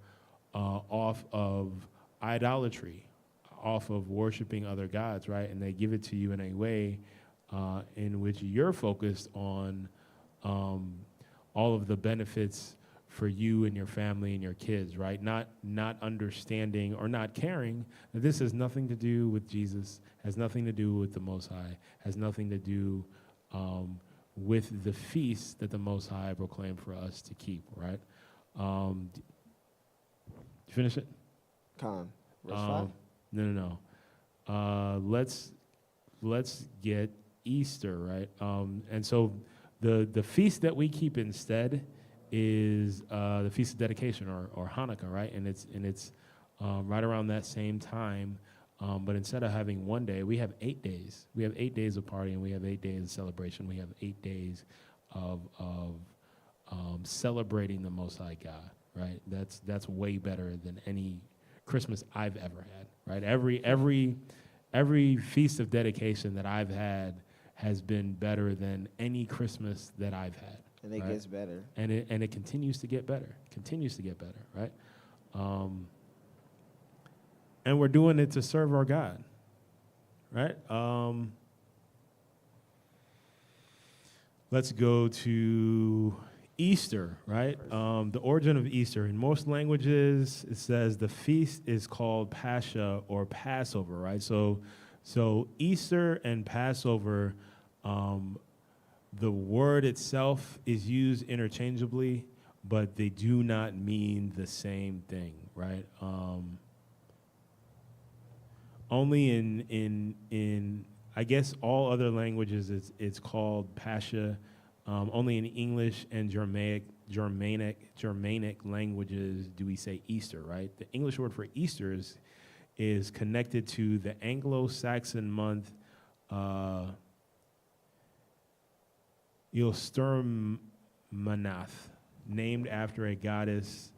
off of idolatry, off of worshiping other gods, right? And they give it to you in a way in which you're focused on all of the benefits for you and your family and your kids, right? Not understanding or not caring that this has nothing to do with Jesus, has nothing to do with the Most High, has nothing to do with the feast that the Most High proclaimed for us to keep, right? You finish it? Con. Verse 5. No. Let's get Easter, right? And so the feast that we keep instead is the Feast of Dedication or Hanukkah, right? And it's right around that same time. But instead of having one day, we have 8 days. We have 8 days of partying. We have 8 days of celebration. We have 8 days of celebrating the Most High God, right? That's way better than any Christmas I've ever had, right? Every Feast of Dedication that I've had has been better than any Christmas that I've had. And it gets better. And it continues to get better. Right? And we're doing it to serve our God, right? Let's go to Easter, right? The origin of Easter. In most languages, it says the feast is called Pascha or Passover, right? So Easter and Passover, the word itself is used interchangeably, but they do not mean the same thing, right? Only in I guess all other languages it's called Pascha. Only in English and Germanic languages do we say Easter, right? The English word for Easter is connected to the Anglo-Saxon month Eosturmanath, named after a goddess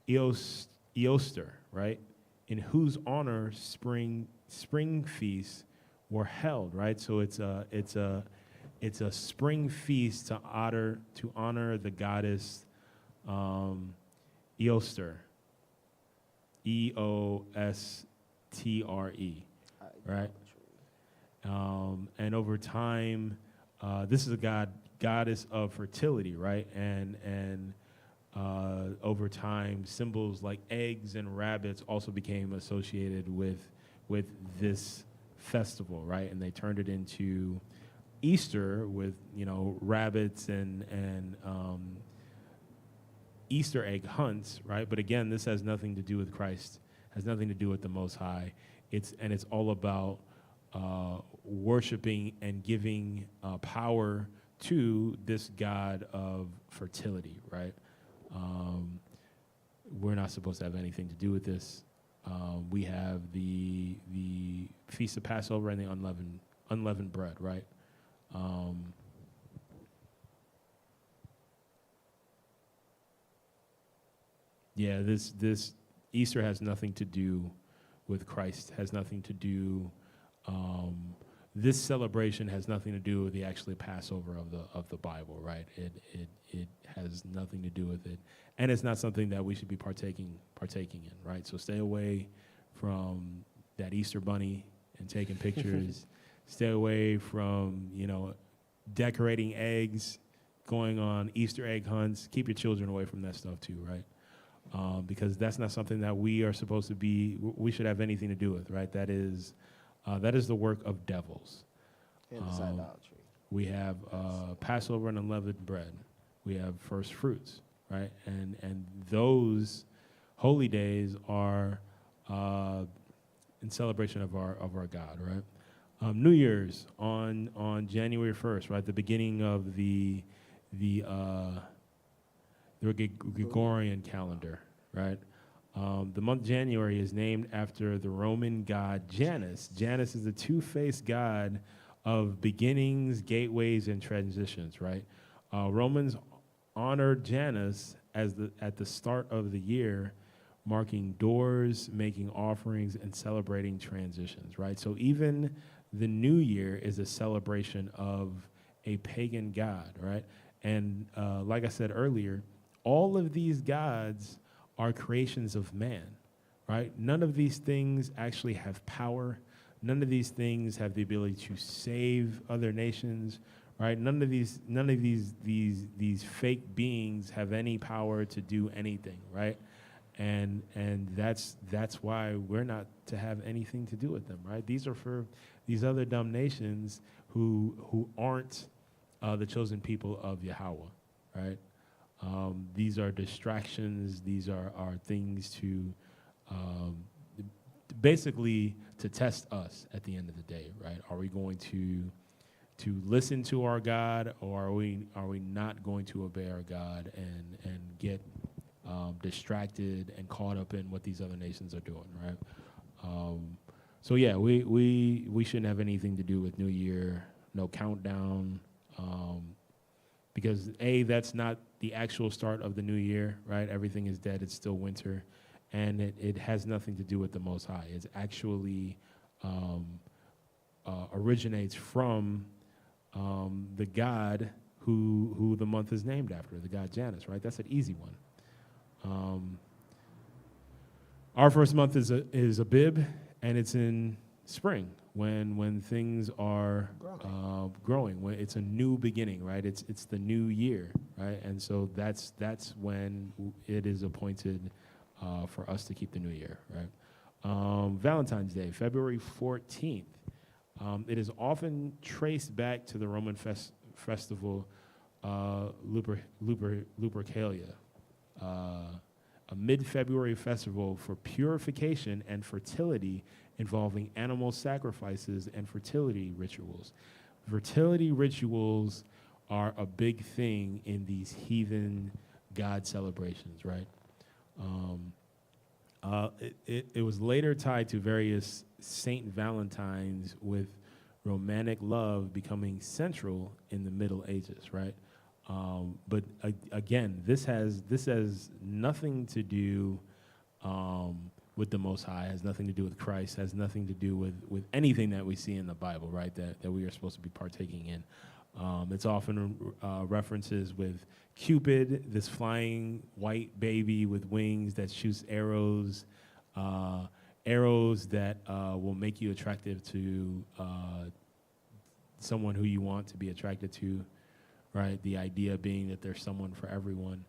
Eoster, right? In whose honor spring feasts were held, right? So it's a spring feast to honor the goddess Eostre, Eostre, right? And over time, this is a goddess of fertility, right? And over time, symbols like eggs and rabbits also became associated with this festival, right? And they turned it into Easter with rabbits and Easter egg hunts, right? But again, this has nothing to do with Christ, has nothing to do with the Most High. It's all about worshiping and giving power to this God of fertility, right? We're not supposed to have anything to do with this. We have the Feast of Passover and the unleavened bread, right? This Easter has nothing to do with Christ, has nothing to do. This celebration has nothing to do with the actually Passover of the Bible, right? It has nothing to do with it, and it's not something that we should be partaking in, right? So stay away from that Easter bunny and taking pictures. Stay away from decorating eggs, going on Easter egg hunts. Keep your children away from that stuff too, right? Because that's not something that we are supposed to be. We should have anything to do with, right? That is the work of devils. And it's idolatry. We have Passover and unleavened bread. We have first fruits, right? And those holy days are in celebration of our God, right? New Year's on January 1st, right? The beginning of the Gregorian calendar, right? The month January is named after the Roman god Janus. Janus is the two-faced god of beginnings, gateways, and transitions, right? Romans honored Janus at the start of the year, marking doors, making offerings, and celebrating transitions, right? So even the new year is a celebration of a pagan god, right? And like I said earlier, all of these gods are creations of man, right? None of these things actually have power. None of these things have the ability to save other nations, right? None of these fake beings have any power to do anything, right? And that's why we're not to have anything to do with them, right? These are for these other dumb nations who aren't the chosen people of Yahweh, right? These are distractions. These are things to basically to test us at the end of the day, right? Are we going to listen to our God, or are we not going to obey our God and get distracted and caught up in what these other nations are doing, right? So yeah, we shouldn't have anything to do with New Year, no countdown, because that's not the actual start of the new year, right? Everything is dead. It's still winter, and it has nothing to do with the Most High. It's actually originates from the god who the month is named after, the god Janus, right? That's an easy one. Our first month is Abib, and it's in spring when things are growing. When it's a new beginning, right? It's the new year, right? And so that's when it is appointed for us to keep the new year, right? Valentine's Day, February 14th. It is often traced back to the Roman festival Lupercalia, a mid-February festival for purification and fertility involving animal sacrifices and fertility rituals. Fertility rituals are a big thing in these heathen god celebrations, right? It was later tied to various Saint Valentines, with romantic love becoming central in the Middle Ages, right? But again, this has nothing to do with the Most High, has nothing to do with Christ, has nothing to do with anything that we see in the Bible, right, that we are supposed to be partaking in. It's often references with Cupid, this flying white baby with wings that shoots arrows, arrows that will make you attractive to someone who you want to be attracted to, right? The idea being that there's someone for everyone.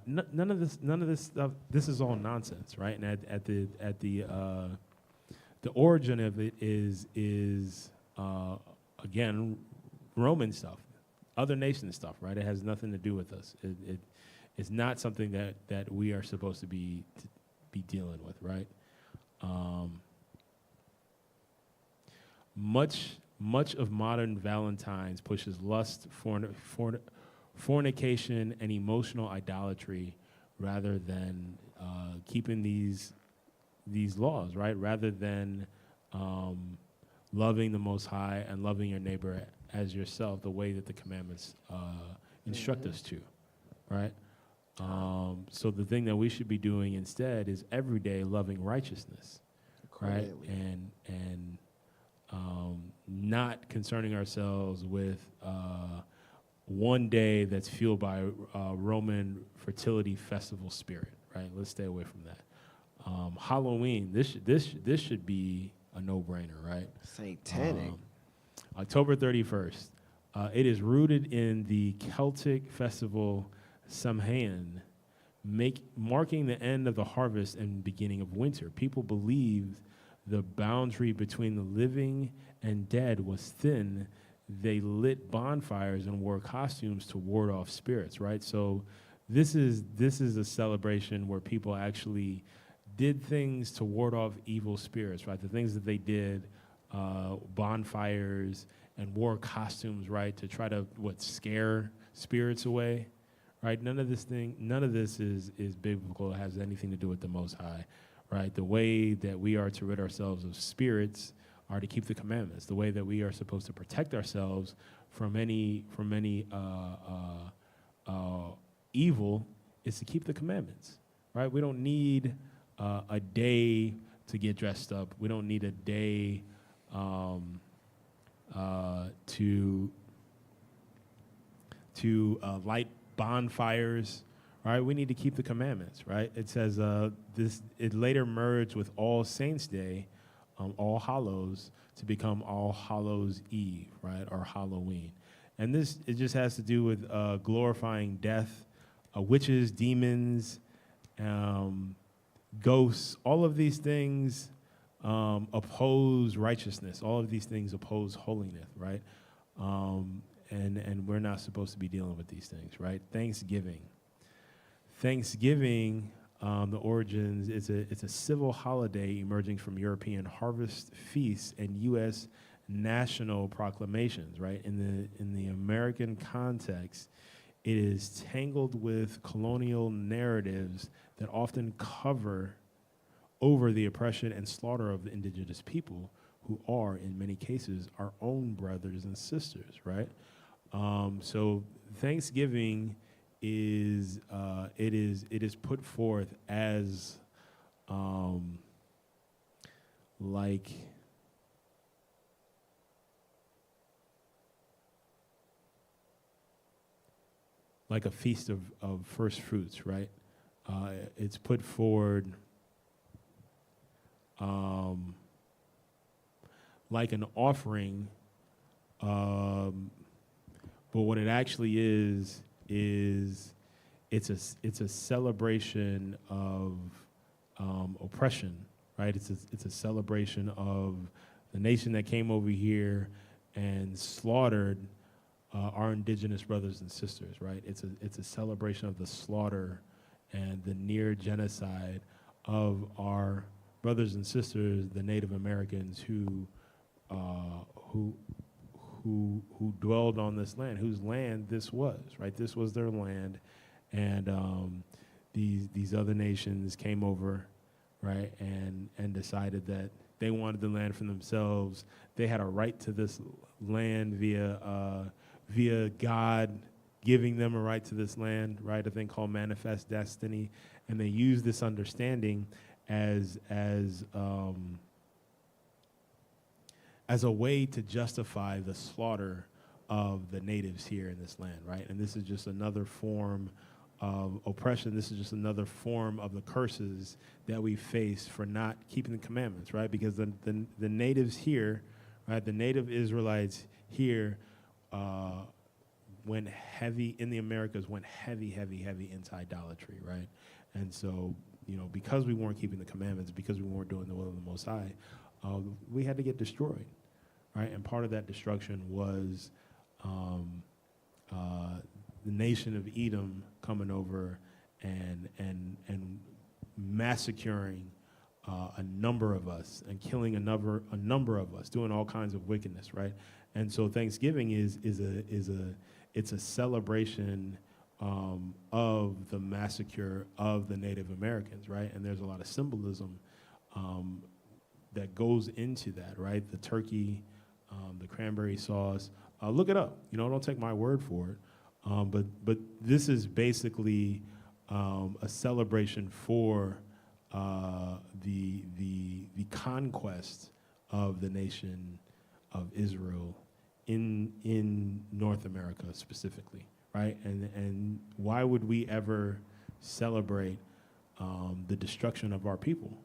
None of this stuff. This is all nonsense, right? And at the origin of it is again Roman stuff, other nation stuff, right? It has nothing to do with us. It's not something that we are supposed to be dealing with, right? Much of modern Valentine's pushes lust, fornication, and emotional idolatry, rather than keeping these laws, right? Rather than loving the Most High and loving your neighbor as yourself, the way that the commandments instruct us to, right? So the thing that we should be doing instead is every day loving righteousness, right? And not concerning ourselves with one day that's fueled by Roman fertility festival spirit, right? Let's stay away from that. Halloween, this should be a no-brainer, right? Satanic. October 31st. It is rooted in the Celtic festival Samhain, marking the end of the harvest and beginning of winter. People believed the boundary between the living and dead was thin. They lit bonfires and wore costumes to ward off spirits, right? So this is a celebration where people actually did things to ward off evil spirits, right? The things that they did, bonfires and wore costumes, right, to try to scare spirits away, right? None of this is biblical. It has anything to do with the Most High, right? The way that we are to rid ourselves of spirits are to keep the commandments. The way that we are supposed to protect ourselves from any evil is to keep the commandments, right? We don't need a day to get dressed up. We don't need a day to light bonfires, right? We need to keep the commandments, right? It says it later merged with All Saints Day, All Hallows, to become All Hallows Eve, right, or Halloween. And it just has to do with glorifying death, witches, demons, ghosts. All of these things oppose righteousness. All of these things oppose holiness, right? And we're not supposed to be dealing with these things, right? Thanksgiving, the origins, it's a civil holiday emerging from European harvest feasts and U.S. national proclamations, right? In the American context, it is tangled with colonial narratives that often cover over the oppression and slaughter of the indigenous people who are, in many cases, our own brothers and sisters, right? So Thanksgiving is put forth as like a feast of first fruits, right? It's put forward like an offering, but what it actually is it's a celebration of oppression, right? It's a celebration of the nation that came over here and slaughtered our indigenous brothers and sisters, right? It's a celebration of the slaughter and the near genocide of our brothers and sisters, the Native Americans who dwelled on this land, whose land this was, right? This was their land, and these other nations came over, right, and decided that they wanted the land for themselves. They had a right to this land via God giving them a right to this land, right? A thing called manifest destiny, and they used this understanding as a way to justify the slaughter of the natives here in this land, right? And this is just another form of oppression. This is just another form of the curses that we face for not keeping the commandments, right? Because the natives here, right, the native Israelites here went heavy, in the Americas, went heavy into idolatry, right? And so, because we weren't keeping the commandments, because we weren't doing the will of the Most High, we had to get destroyed, right? And part of that destruction was the nation of Edom coming over and massacring a number of us and killing a number of us, doing all kinds of wickedness, right? And so Thanksgiving is a celebration of the massacre of the Native Americans, right? And there's a lot of symbolism that goes into that, right? The turkey, the cranberry sauce. Look it up. Don't take my word for it. But this is basically a celebration for the conquest of the nation of Israel in North America specifically, right? And why would we ever celebrate the destruction of our people,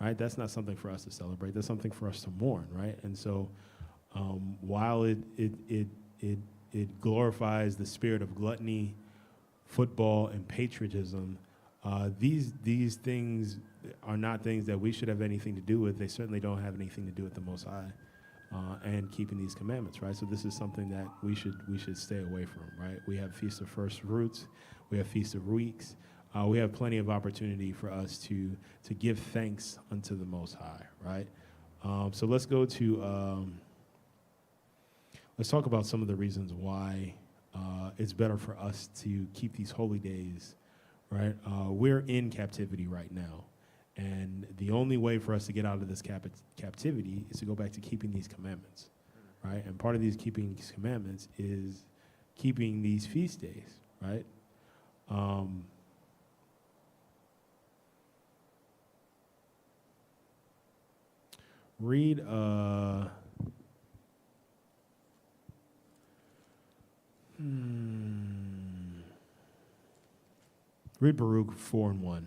right? That's not something for us to celebrate. That's something for us to mourn, right? And so while it glorifies the spirit of gluttony, football, and patriotism, these things are not things that we should have anything to do with. They certainly don't have anything to do with the Most High and keeping these commandments, right? So this is something that we should stay away from, right? We have Feast of First Fruits. We have Feast of Weeks. We have plenty of opportunity for us to give thanks unto the Most High, right? So let's go to, let's talk about some of the reasons why it's better for us to keep these holy days, right? We're in captivity right now. And the only way for us to get out of this captivity is to go back to keeping these commandments, right? And part of these keeping these commandments is keeping these feast days, right? Read Read Baruch 4:1.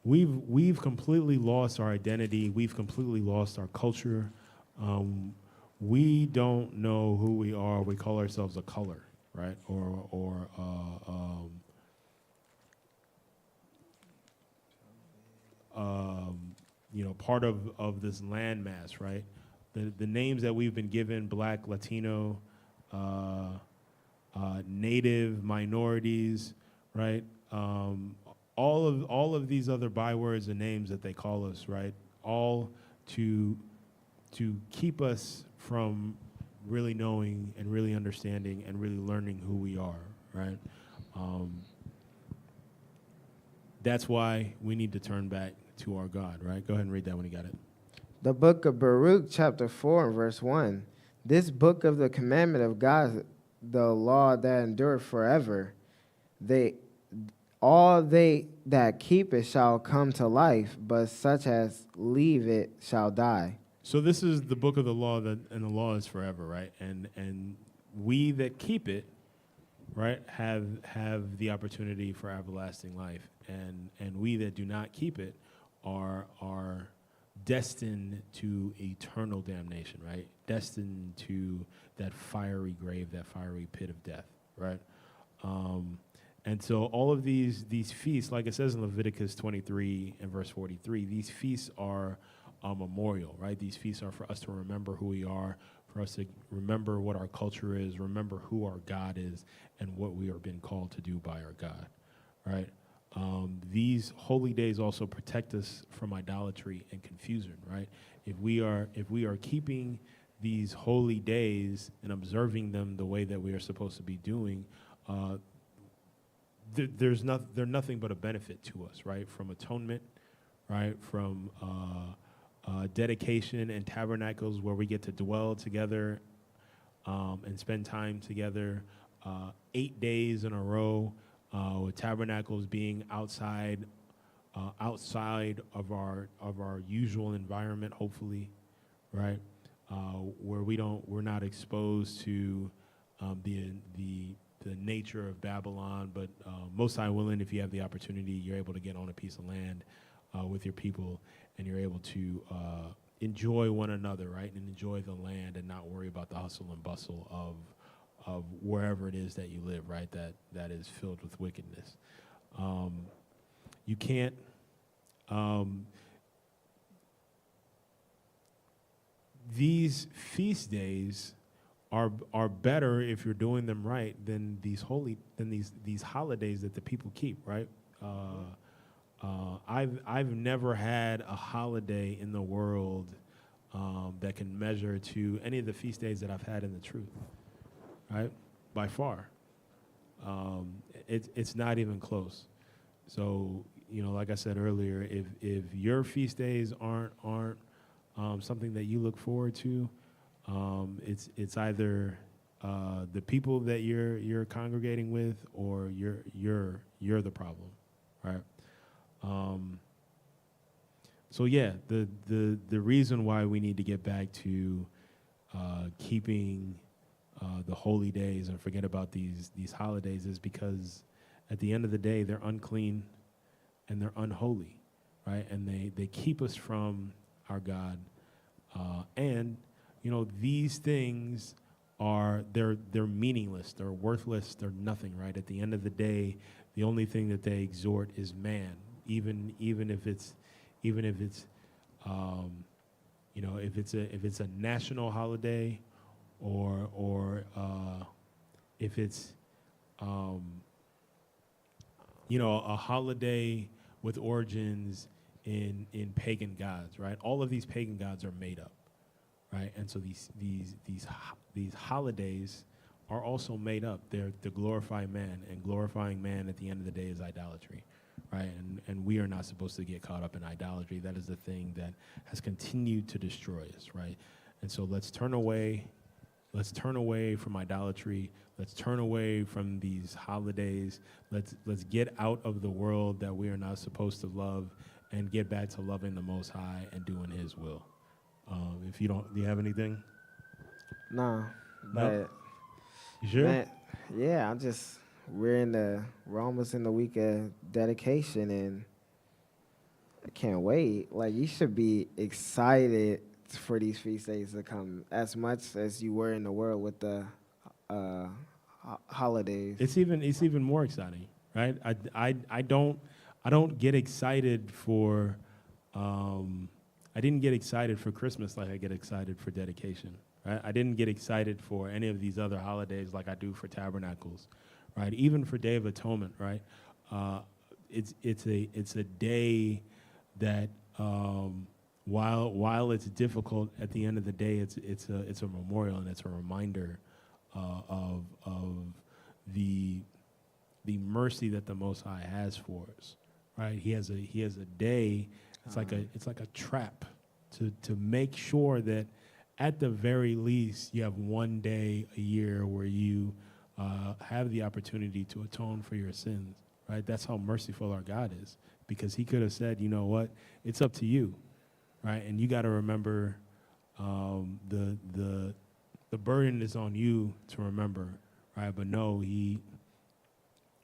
We've completely lost our identity. We've completely lost our culture. We don't know who we are. We call ourselves a color, right? Part of this landmass, right? The names that we've been given: Black, Latino, Native, minorities, right? All of these other bywords and names that they call us, right? All to keep us from really knowing and really understanding and really learning who we are, right? That's why we need to turn back to our God, right? Go ahead and read that when you got it. The book of Baruch, chapter 4, and verse 1. This book of the commandment of God, the law that endureth forever, all they that keep it shall come to life, but such as leave it shall die. So this is the book of the law, and the law is forever, right? And we that keep it, right, have the opportunity for everlasting life, and we that do not keep it are destined to eternal damnation, right? Destined to that fiery grave, that fiery pit of death, right? And so all of these feasts, like it says in Leviticus 23 and verse 43, these feasts are a memorial, right? These feasts are for us to remember who we are, for us to remember what our culture is, remember who our God is, and what we are being called to do by our God, right? These holy days also protect us from idolatry and confusion, right? If we are keeping these holy days and observing them the way that we are supposed to be doing, they're nothing but a benefit to us, right? From atonement, right? From dedication and tabernacles where we get to dwell together and spend time together 8 days in a row, with tabernacles being outside of our usual environment, hopefully, right? Where we're not exposed to the nature of Babylon, but most high willing, if you have the opportunity, you're able to get on a piece of land with your people, and you're able to enjoy one another, right, and enjoy the land, and not worry about the hustle and bustle of wherever it is that you live, right, that is filled with wickedness. You can't. These feast days are better if you're doing them right than these holidays that the people keep, right? I've never had a holiday in the world that can measure to any of the feast days that I've had in the truth, right? By far, it's not even close. So like I said earlier, if your feast days aren't something that you look forward to, it's either the people that you're congregating with, or you're the problem, right? So yeah, the reason why we need to get back to keeping the holy days and forget about these holidays is because at the end of the day, they're unclean and they're unholy, right? And they keep us from our God, and these things they're meaningless, they're worthless, they're nothing, right? At the end of the day, the only thing that they exhort is man, even if it's if it's a national holiday, or if it's a holiday with origins in pagan gods, right? All of these pagan gods are made up, right? And so these holidays are also made up. They're to glorify man, and glorifying man at the end of the day is idolatry, right? And we are not supposed to get caught up in idolatry. That is the thing that has continued to destroy us, right? And so let's turn away from idolatry. Let's turn away from these holidays. Let's get out of the world that we are not supposed to love, and get back to loving the Most High and doing His will. If you don't, do you have anything? Nah, No? but You sure? man, yeah, we're almost in the week of dedication, and I can't wait. Like, you should be excited for these feast days to come as much as you were in the world with the holidays. It's even more exciting, right? I don't get excited for I didn't get excited for Christmas like I get excited for dedication, right? I didn't get excited for any of these other holidays like I do for Tabernacles, right? Even for Day of Atonement, right? It's a day that while it's difficult, at the end of the day, it's a memorial and it's a reminder of the mercy that the Most High has for us, right? He has a day. It's like a trap to make sure that at the very least you have one day a year where you have the opportunity to atone for your sins, right? That's how merciful our God is, because He could have said, you know what, it's up to you, right? And you got to remember the burden is on you to remember, right? But no,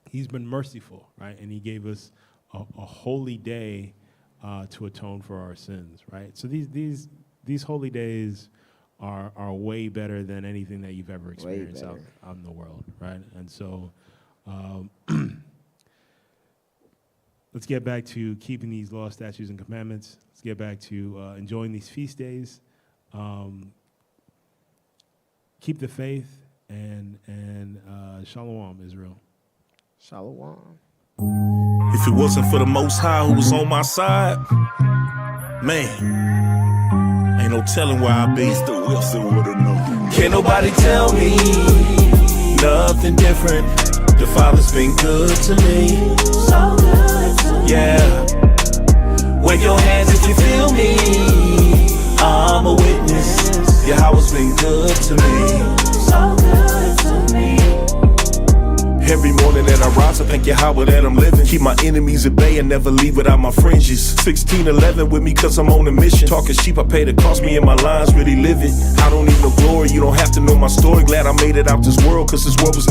He's been merciful, right? And He gave us a holy day to atone for our sins, right? So these holy days are way better than anything that you've ever experienced out in the world, right? And so let's get back to keeping these laws, statutes, and commandments. Let's get back to enjoying these feast days. Keep the faith, and shalom, Israel. Shalom. If it wasn't for the Most High who was on my side, man, ain't no telling where I'd be. Mr. Wilson would've known. Can't nobody tell me nothing different. The Father's been good to me. So good to me. Yeah. Wave your hands if you feel me. I'm a witness. Yahweh's been good to me. So good to me. Every morning that I rise, I thank Yahweh that I'm living. Keep my enemies at bay and never leave without my fringes. 1611 with me cause I'm on a mission. Talking sheep, I pay the cost, me and my lines really live it. I don't need no glory, you don't have to know my story. Glad I made it out this world cause this world was